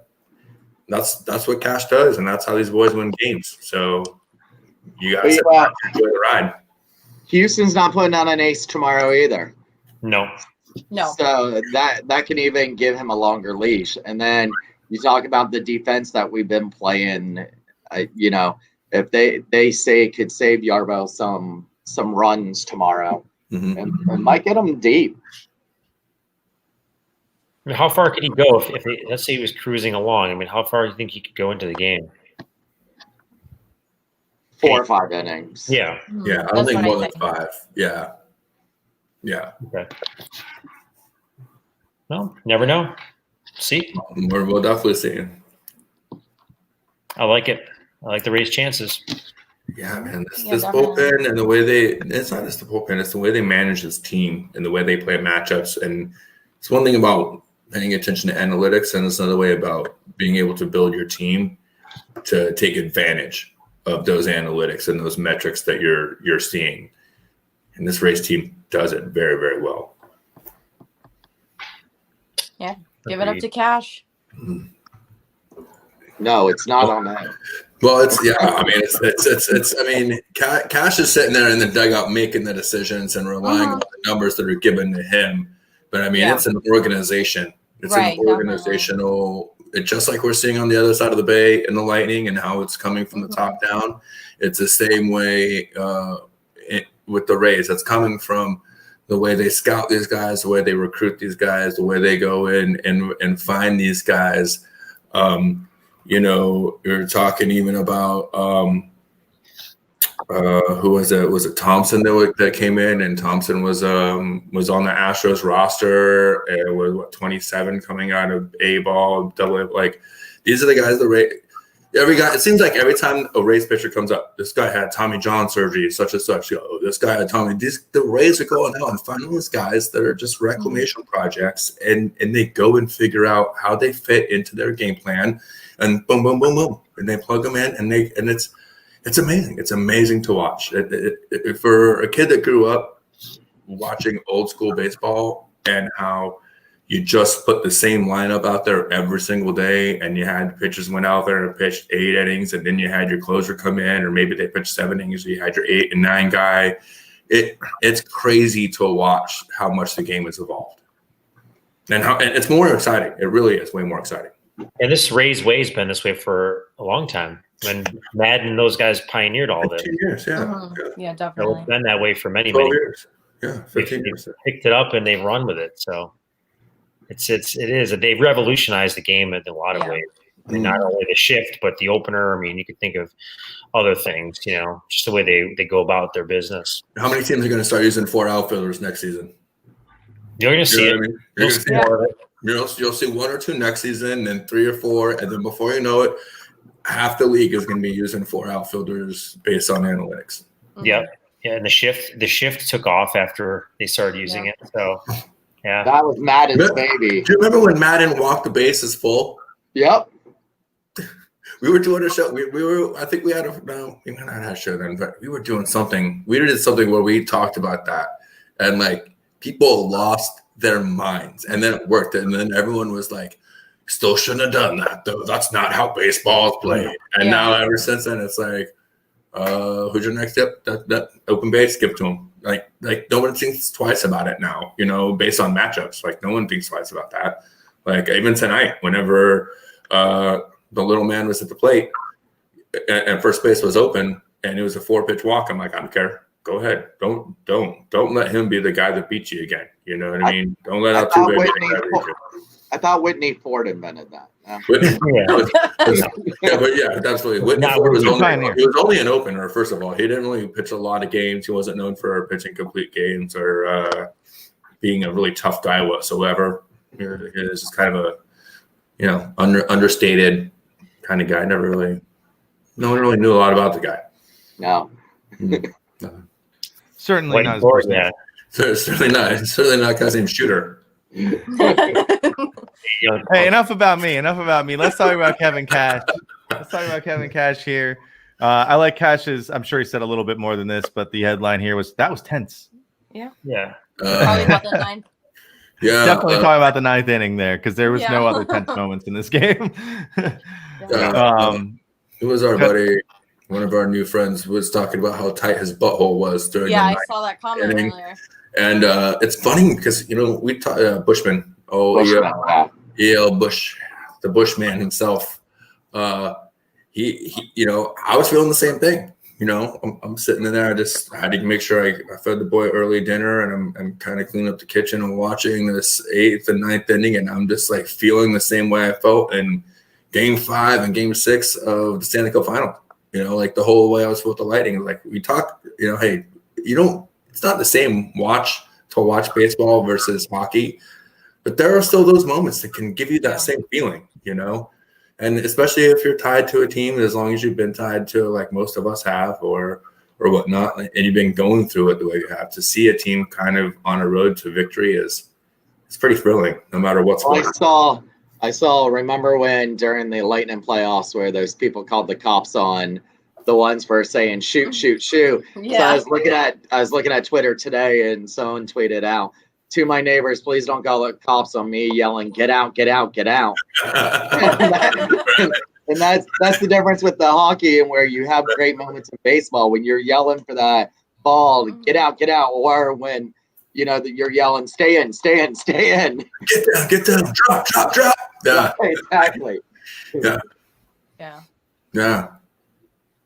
that's what Cash does, and that's how these boys win games. So you got to enjoy the ride. Houston's not putting on an ace tomorrow either. No. So that can even give him a longer leash. And then you talk about the defense that we've been playing. If they say it could save Yarbo some runs tomorrow, and might get them deep. I mean, how far could he go if let's say he was cruising along? I mean, how far do you think he could go into the game? 4 or 5 innings. Yeah. Yeah, I don't think more than 5. Yeah. Okay. Well, never know. See? We'll definitely see. I like it. I like the Rays' chances. Yeah, man. This bullpen and the way it's not just the bullpen, it's the way they manage this team and the way they play matchups. And it's one thing about paying attention to analytics, and it's another way about being able to build your team to take advantage of those analytics and those metrics that you're seeing. And this Rays team does it very, very well. Yeah. Give it up to Cash. No, it's not on that. Well, Cash is sitting there in the dugout making the decisions and relying on the numbers that are given to him. But it's an organization. It's an organizational. It's just like we're seeing on the other side of the bay in the Lightning and how it's coming from the top down. It's the same way with the Rays. It's coming from the way they scout these guys, the way they recruit these guys, the way they go in and find these guys. You're talking even about who was it? Was it Thompson that came in? And Thompson was on the Astros roster and was 27 coming out of A ball, double. Like these are the guys it seems like every time a Rays pitcher comes up, this guy had Tommy John surgery, such and such. This guy had Tommy. The Rays are going out and finding these guys that are just reclamation projects, and they go and figure out how they fit into their game plan, and boom, boom, boom, boom, and they plug them in, and it's amazing. It's amazing to watch. For a kid that grew up watching old school baseball and how you just put the same lineup out there every single day, and you had pitchers went out there and pitched 8 innings, and then you had your closer come in, or maybe they pitched 7 innings, so you had your 8 and 9 guy. It's crazy to watch how much the game has evolved, and it's more exciting. It really is way more exciting. And this Rays way has been this way for a long time. When Madden and those guys pioneered all this. 15 years, yeah. Yeah, definitely. It's been that way for many 12 many years. Yeah, 15 years. They've picked it up and they've run with it. So it is. They've revolutionized the game in a lot of ways. I mean, not only the shift, but the opener. I mean, you could think of other things, just the way they go about their business. How many teams are going to start using 4 outfielders next season? You're going to see it. You'll see more of it. You'll see 1 or 2 next season, then 3 or 4, and then before you know it, half the league is going to be using 4 outfielders based on analytics. Yeah. And the shift took off after they started using it. So, yeah. That was Madden's baby. Do you remember when Madden walked the bases full? Yep. we were doing a show. We were. I think we had we might not have a show then, but we were doing something. We did something where we talked about that, and like people lost their minds, and then it worked, and then everyone was like, "Still shouldn't have done that, though. That's not how baseball is played." And now, ever since then, it's like, who's your next step? That open base, give it to him. Like no one thinks twice about it now. You know, based on matchups, like no one thinks twice about that. Like even tonight, whenever the little man was at the plate and first base was open and it was a 4-pitch walk, I'm like, I don't care. Go ahead. Don't let him be the guy that beats you again. You know what I mean? Don't let out two babies. I thought Whitney Ford invented that. But absolutely. Whitney Ford was only an opener. First of all, he didn't really pitch a lot of games. He wasn't known for pitching complete games or being a really tough guy whatsoever. He was just kind of a understated kind of guy. No one really knew a lot about the guy. No. Certainly not. Certainly not. Guy's named Shooter. Hey, enough about me. Let's talk about Kevin Cash. Here. I like Cash's. I'm sure he said a little bit more than this, but the headline here was tense. Yeah. Probably about the ninth. Yeah, definitely talking about the ninth inning there because there was no other tense moments in this game. It was our buddy. One of our new friends was talking about how tight his butthole was during the I saw that comment inning. earlier. And it's funny because, we talked Bushman. E.L. Bush, the Bushman himself. He I was feeling the same thing. I'm sitting in there. I had to make sure I fed the boy early dinner, and I'm kind of cleaning up the kitchen and watching this 8th and 9th inning, and I'm just like feeling the same way I felt in Game 5 and Game 6 of the Stanley Cup Final. Like the whole way I was with the lighting. Like we talked, hey, it's not the same to watch baseball versus hockey, but there are still those moments that can give you that same feeling, and especially if you're tied to a team, as long as you've been tied to, like most of us have, or whatnot, and you've been going through it the way you have, to see a team kind of on a road to victory it's pretty thrilling, no matter what's going on. I saw. Remember when during the Lightning playoffs where those people called the cops on the ones for saying shoot. Yeah. So I was looking at Twitter today, and someone tweeted out, "To my neighbors, please don't call the cops on me yelling, get out, get out, get out." And that's the difference with the hockey and where you have great moments in baseball when you're yelling for that ball, get out, or when you're yelling, stay in. Get down, drop. Yeah, exactly. Yeah.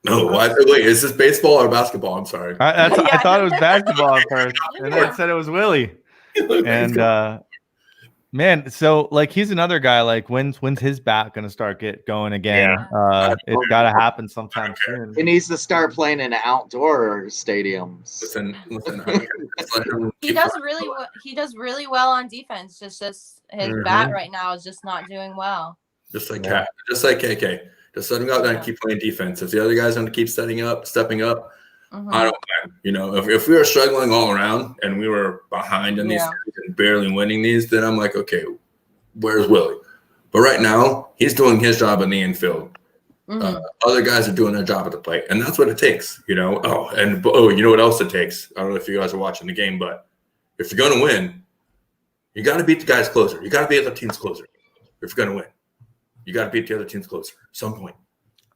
No, wait, is this baseball or basketball? I'm sorry. I thought it was basketball at first, and then it said it was Willie. And man, so like he's another guy. Like when's his bat gonna start going again? It's got to happen sometime soon. He needs to start playing in outdoor stadiums. Listen. He does really well on defense. Just his bat right now is just not doing well. Just like KK. Just let him go out there and keep playing defense. If the other guys want to keep stepping up, I don't mind. If we were struggling all around and we were behind in these and barely winning these, then I'm like, okay, where's Willie? But right now, he's doing his job in the infield. Other guys are doing their job at the plate, and that's what it takes. You know what else it takes? I don't know if you guys are watching the game, but if you're going to win, you got to beat the guys closer. You got to beat the team's closer. If you're going to win, you got to beat the other team's closer at some point.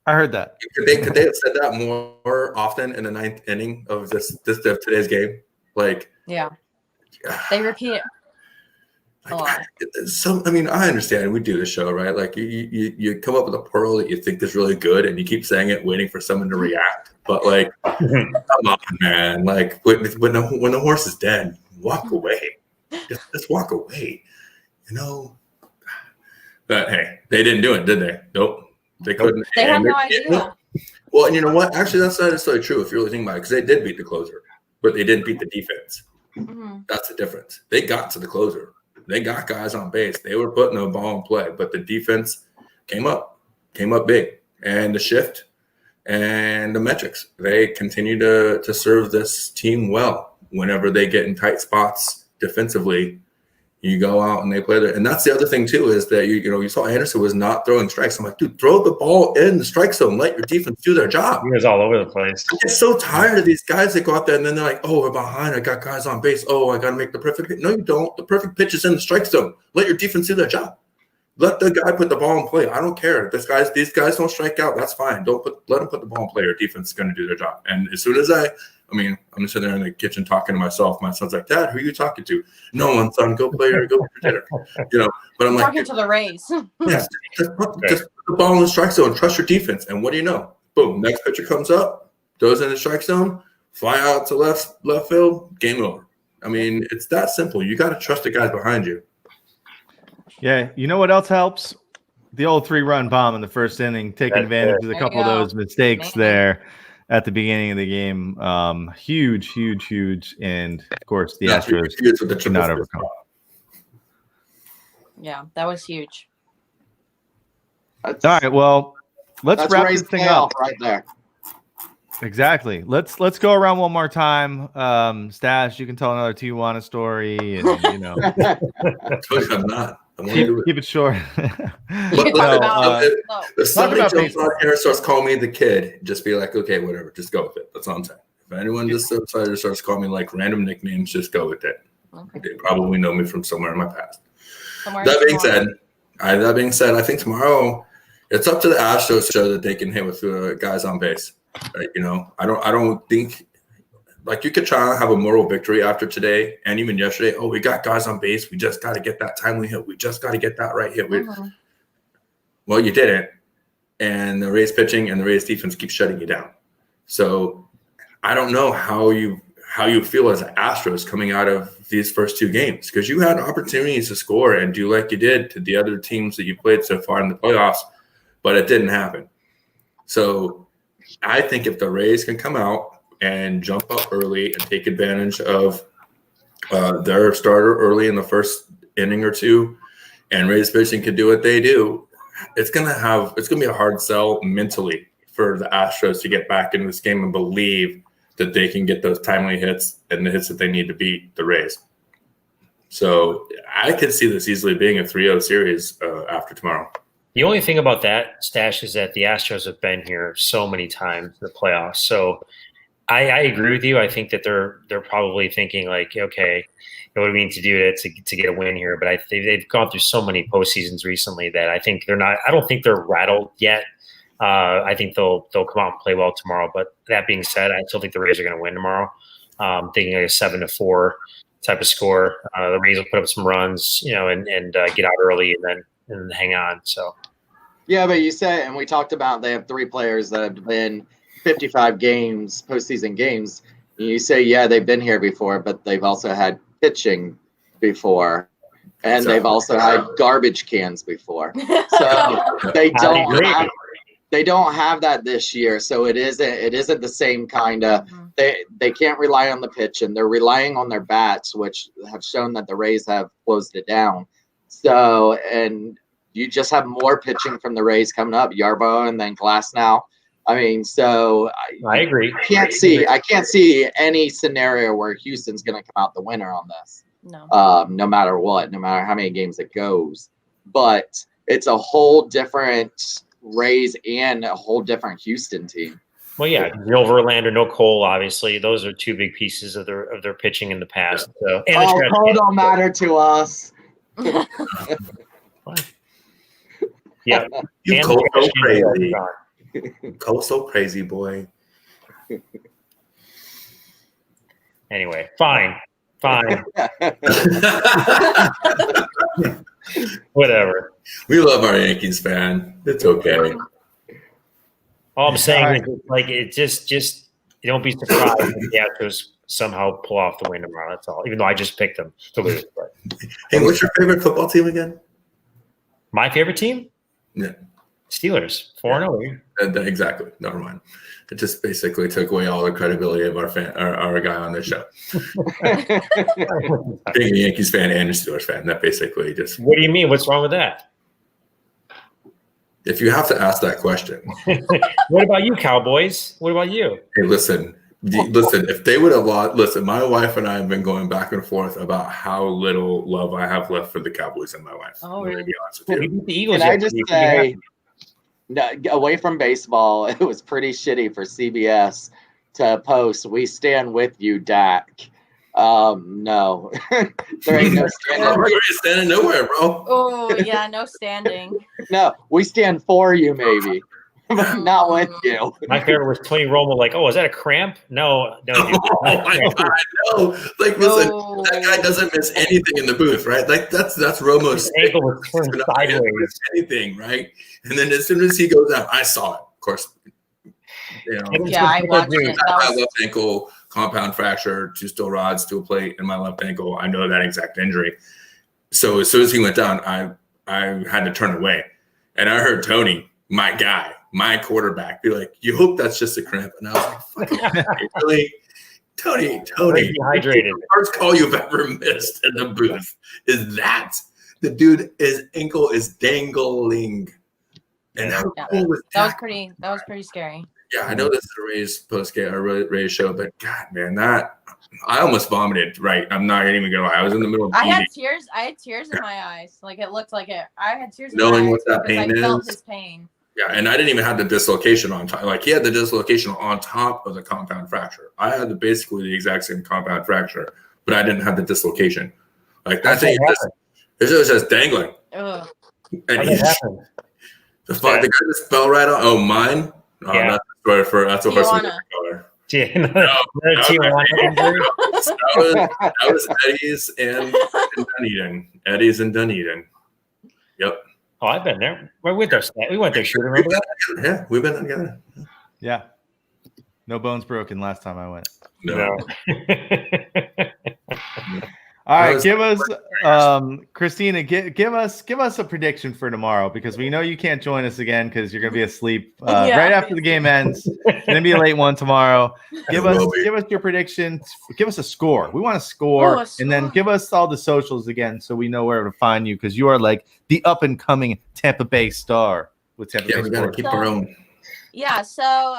I heard that. Could they have said that more often in the 9th inning of today's game? Like, they repeat it a lot. I understand. We do the show, right? Like you come up with a pearl that you think is really good, and you keep saying it, waiting for someone to react. But like, come on, man! Like when the horse is dead, walk away. Just walk away. But hey, they didn't do it, did they? Nope. They couldn't. They had no idea. Well, and you know what? Actually, that's not necessarily true if you're really thinking about it, because they did beat the closer, but they didn't beat the defense. That's the difference. They got to the closer. They got guys on base. They were putting the ball in play, but the defense came up big. And the shift and the metrics, they continue to serve this team well. Whenever they get in tight spots defensively, You go out and they play there. And that's the other thing too, is that you saw Anderson was not throwing strikes. I'm like, dude, throw the ball in the strike zone. Let your defense do their job. He was all over the place. I get so tired of these guys that go out there and then they're like, oh, we're behind. I got guys on base. Oh, I got to make the perfect pitch. No, you don't. The perfect pitch is in the strike zone. Let your defense do their job. Let the guy put the ball in play. I don't care. These guys don't strike out. That's fine. Let them put the ball in play. Your defense is going to do their job. And as soon as I'm sitting there in the kitchen talking to myself. My son's like, Dad, who are you talking to? No one, son. Go play or go for dinner. But I'm like, talking to the Rays. Yes, just put the ball in the strike zone. Trust your defense. And what do you know? Boom. Next pitcher comes up, goes in the strike zone, fly out to left field, game over. I mean, it's that simple. You got to trust the guys behind you. Yeah, you know what else helps? The old 3-run bomb in the first inning, taking advantage of a couple of those mistakes there at the beginning of the game. Huge, and of course the Astros could not overcome. Yeah, that was huge. All right, well, let's wrap this thing up right there. Exactly. Let's go around one more time. Stash, you can tell another Tijuana story, and I'm not. Keep it short. If somebody jumps on here and starts calling me the kid, just be like, okay, whatever, just go with it. That's all I'm saying. If anyone just starts calling me like random nicknames, just go with it. Okay. They probably know me from somewhere in my past. That being said, I think tomorrow it's up to the Astros to show that they can hit with guys on base. Right? I don't think. Like, you could try and have a moral victory after today and even yesterday. Oh, we got guys on base. We just got to get that timely hit. We just got to get that right hit. Well, you didn't. And the Rays pitching and the Rays defense keeps shutting you down. So I don't know how you feel as Astros coming out of these first two games, because you had opportunities to score and do like you did to the other teams that you played so far in the playoffs, but it didn't happen. So I think if the Rays can come out and jump up early and take advantage of their starter early in the first inning or two, and Rays pitching can do what they do, it's gonna be a hard sell mentally for the Astros to get back into this game and believe that they can get those timely hits and the hits that they need to beat the Rays. So I could see this easily being a 3-0 series after tomorrow. The only thing about that, Stash, is that the Astros have been here so many times in the playoffs. So I agree with you. I think that they're probably thinking like, okay, what do we need to do to get a win here? But they've gone through so many postseasons recently that I think they're not. I don't think they're rattled yet. I think they'll come out and play well tomorrow. But that being said, I still think the Rays are going to win tomorrow. Thinking like a 7-4 type of score. The Rays will put up some runs, and get out early and then hang on. So yeah, but you said, and we talked about, they have 3 players that have been 55 games, postseason games. You say, yeah, they've been here before, but they've also had pitching before, and they've also had garbage cans before. So they don't have that this year. So it isn't the same kind of. They can't rely on the pitch, and they're relying on their bats, which have shown that the Rays have closed it down. So, and you just have more pitching from the Rays coming up, Yarbrough and then Glasnow. I mean, so I agree. I can't see any scenario where Houston's going to come out the winner on this. No. No matter what, no matter how many games it goes. But it's a whole different Rays and a whole different Houston team. Well, yeah, no Verlander, no Cole. Obviously, those are 2 big pieces of their pitching in the past. So, and Cole don't matter to us. Yeah, you Cole so crazy. Cole's so crazy, boy. Anyway, fine. Whatever. We love our Yankees fan. It's okay. All I'm saying is, like, it just you don't be surprised if the Astros somehow pull off the win tomorrow. That's all. Even though I just picked them to lose. But. Hey, what's your favorite football team again? My favorite team? Yeah. Steelers, 4-0. Exactly. Never mind. It just basically took away all the credibility of our guy on the show. Being a Yankees fan and a Steelers fan, that basically just. What do you mean? What's wrong with that? If you have to ask that question. What about you, Cowboys? What about you? Hey, listen. Listen, if they would have lost, listen, my wife and I have been going back and forth about how little love I have left for the Cowboys in my life. Oh, I'm gonna really? be honest with We you. beat the Eagles. Can I just yesterday. say, no, away from baseball, it was pretty shitty for CBS to post, "We stand with you, Dak." No, there ain't no I'm standing. not really standing nowhere, bro. Oh, yeah, no standing. No, we stand for you, maybe, but not with you. My favorite was Tony Romo. Like, oh, is that a cramp? No, dude. Oh my God, no! Like, listen, No. that guy doesn't miss anything in the booth, right? Like, that's Romo's His ankle was He's turned not gonna sideways. miss anything, right? And then as soon as he goes out, I saw it. Of course, you know, Yeah, I watched it. That my was left ankle compound fracture, 2 steel rods, 2 plate in my left ankle. I know that exact injury. So as soon as he went down, I had to turn away, and I heard Tony, my guy, my quarterback, be like, "You hope that's just a cramp?" And I was like, "Fucking really, Tony, Dehydrated. the first call you've ever missed in the booth is that the dude, his ankle is dangling." And how Yeah. cool was that was that? pretty scary. Yeah, I know this is a Rays post-game or Rays show, but God, man, that I almost vomited. Right, I'm not even gonna lie. I was in the middle of I had eating. tears in my eyes. Like it looked like it. I had tears in Knowing my what eyes that because pain I felt is. his pain. Yeah, and I didn't even have the dislocation on top. Like he had the dislocation on top of the compound fracture. I had basically the exact same compound fracture, but I didn't have the dislocation. Like that thing, it was just dangling. Ugh. And How he that happened? the guy just fell right on. Oh, mine. Oh, Yeah. That's the first one. Tijuana. Another Tijuana injury. That was Eddie's and Dunedin. Eddie's and Dunedin. Yep. Oh, I've been there. We went there. We went there. Shooting. Remember that? Yeah, we've been together. Yeah. No bones broken last time I went. No. All That right, was- give us Christina, give us a prediction for tomorrow because we know you can't join us again because you're gonna be asleep Yeah. right after the game ends. It's gonna be a late one tomorrow. Give us your predictions. Give us a score. We want to score, Oh, a and then score. give us all the socials again so we know where to find you because you are like the up and coming Tampa Bay star with Tampa Yeah, Bay we gotta Sports. keep our own. Yeah, so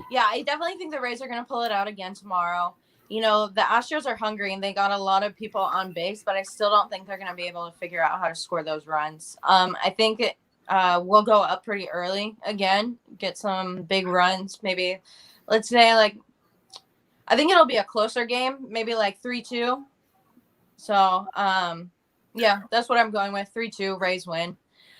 yeah, I definitely think the Rays are gonna pull it out again tomorrow. You know, the Astros are hungry and they got a lot of people on base, but I still don't think they're gonna be able to figure out how to score those runs. I think we'll go up pretty early again, get some big runs, maybe let's say like I think it'll be a closer game, maybe like 3-2. So yeah, that's what I'm going with. 3-2, Rays win.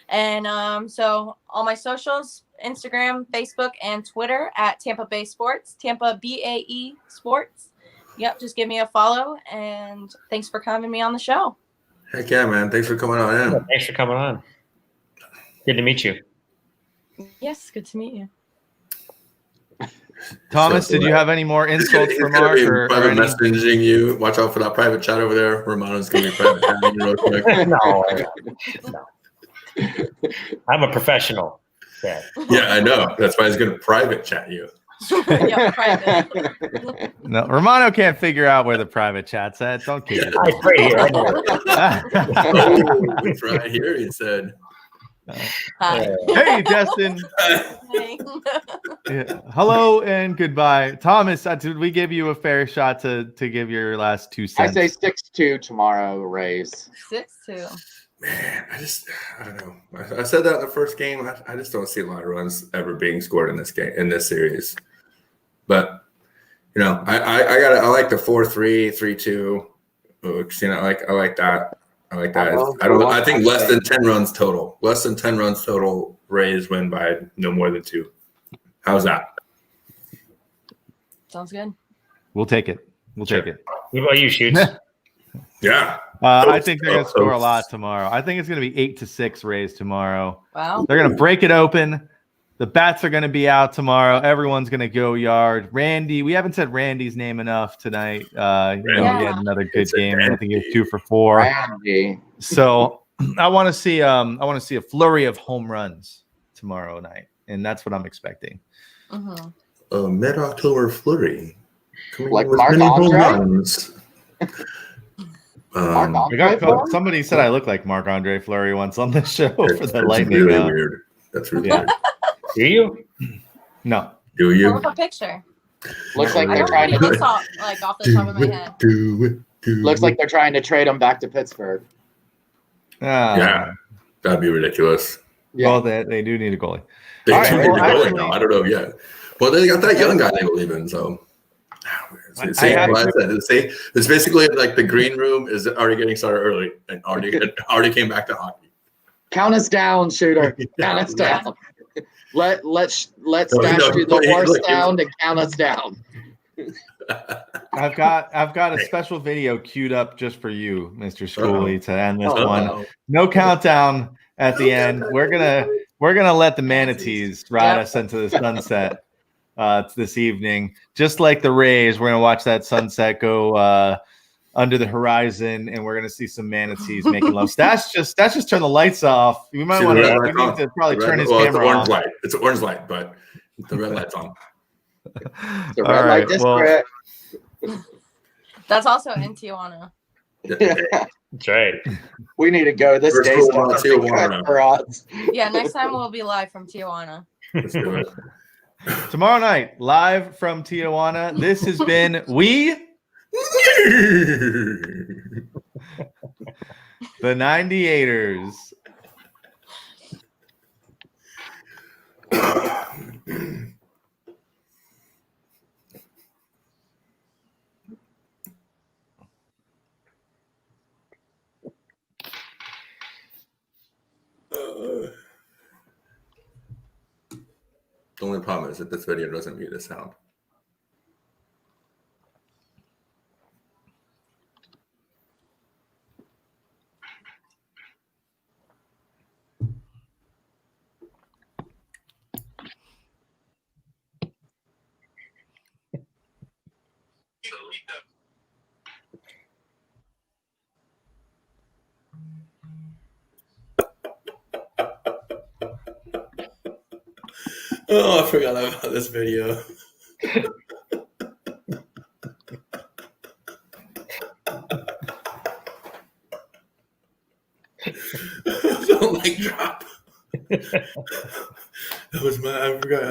And so all my socials, Instagram, Facebook, and Twitter at Tampa Bay Sports, Tampa BAE Sports. Yep, just give me a follow, and thanks for having me on the show. Heck yeah, man. Thanks for coming on in. Thanks for coming on. Good to meet you. Yes, good to meet you. Thomas, did you have any more insults He's for gonna Mark be or private any? messaging you. Watch out for that private chat over there. Romano's gonna be private chatting you real quick. No. I'm a professional. Yeah. Yeah, I know. That's why he's gonna private chat you. Yeah, private. No, Romano can't figure out where the private chat's at. Don't kick it. It's right here. I know it. Oh, it's right here. He said. Hi. Hey, Justin. Hey. Yeah. Hello and goodbye, Thomas. Did we give you a fair shot to give your last 2 I cents? say 6-2 tomorrow, Rays. 6-2. Man, I don't know. I said that in the first game. I just don't see a lot of runs ever being scored in this series. But you know, I like the 4-3, 3-2. Christina, I like that. I like that. I think less than 10 runs total. Less than 10 runs total. Rays win by no more than 2. How's that? Sounds good. We'll take it. We'll take it. What about you, Shoots? Yeah. I think they're going to score a lot tomorrow. I think it's going to be 8-6 Rays tomorrow. Wow. They're going to break it open. The bats are going to be out tomorrow. Everyone's going to go yard. Randy, we haven't said Randy's name enough tonight. He had another good game. I think he was 2 for 4. Randy. So I want to see a flurry of home runs tomorrow night, and that's what I'm expecting. Mm-hmm. A mid-October flurry. Like Mark Andre? Mark I got Andre? somebody said I look like Marc-Andre Fleury once on the show for the That's Lightning. really weird. That's really weird. Do you? No, Do Pull you? up a picture. Looks like I they're don't trying think to. it looks off, like off the top of my head. Looks like they're trying to trade him back to Pittsburgh. Yeah, that'd be ridiculous. Yeah. Well, they do need a goalie. They All right, do need well, to go actually- now. I don't know yet. Well, they got that young guy they believe in. So, I have it's basically like the green room is already getting started early and already came back to hockey. Count us down, shooter. Count us down. Let's Stash do the horse sound and count us down. I've got a special video queued up just for you, Mr. Schooley, to end this one. No countdown at the end. We're gonna let the manatees ride us into the sunset this evening. Just like the Rays, we're gonna watch that sunset go under the horizon, and we're gonna see some manatees making love. Stash just turned the lights off. We might want to probably turn his camera off. It's an orange light, but the red light's on. The red light district. That's also in Tijuana. That's right. We need to go. This First day's rule about Tijuana. for us. Yeah, next time we'll be live from Tijuana. Let's do it. Tomorrow night, live from Tijuana. This has been the 98ers. The only problem is that this video doesn't mute the sound. Oh, I forgot about this video. Don't like drop. That was my. I forgot.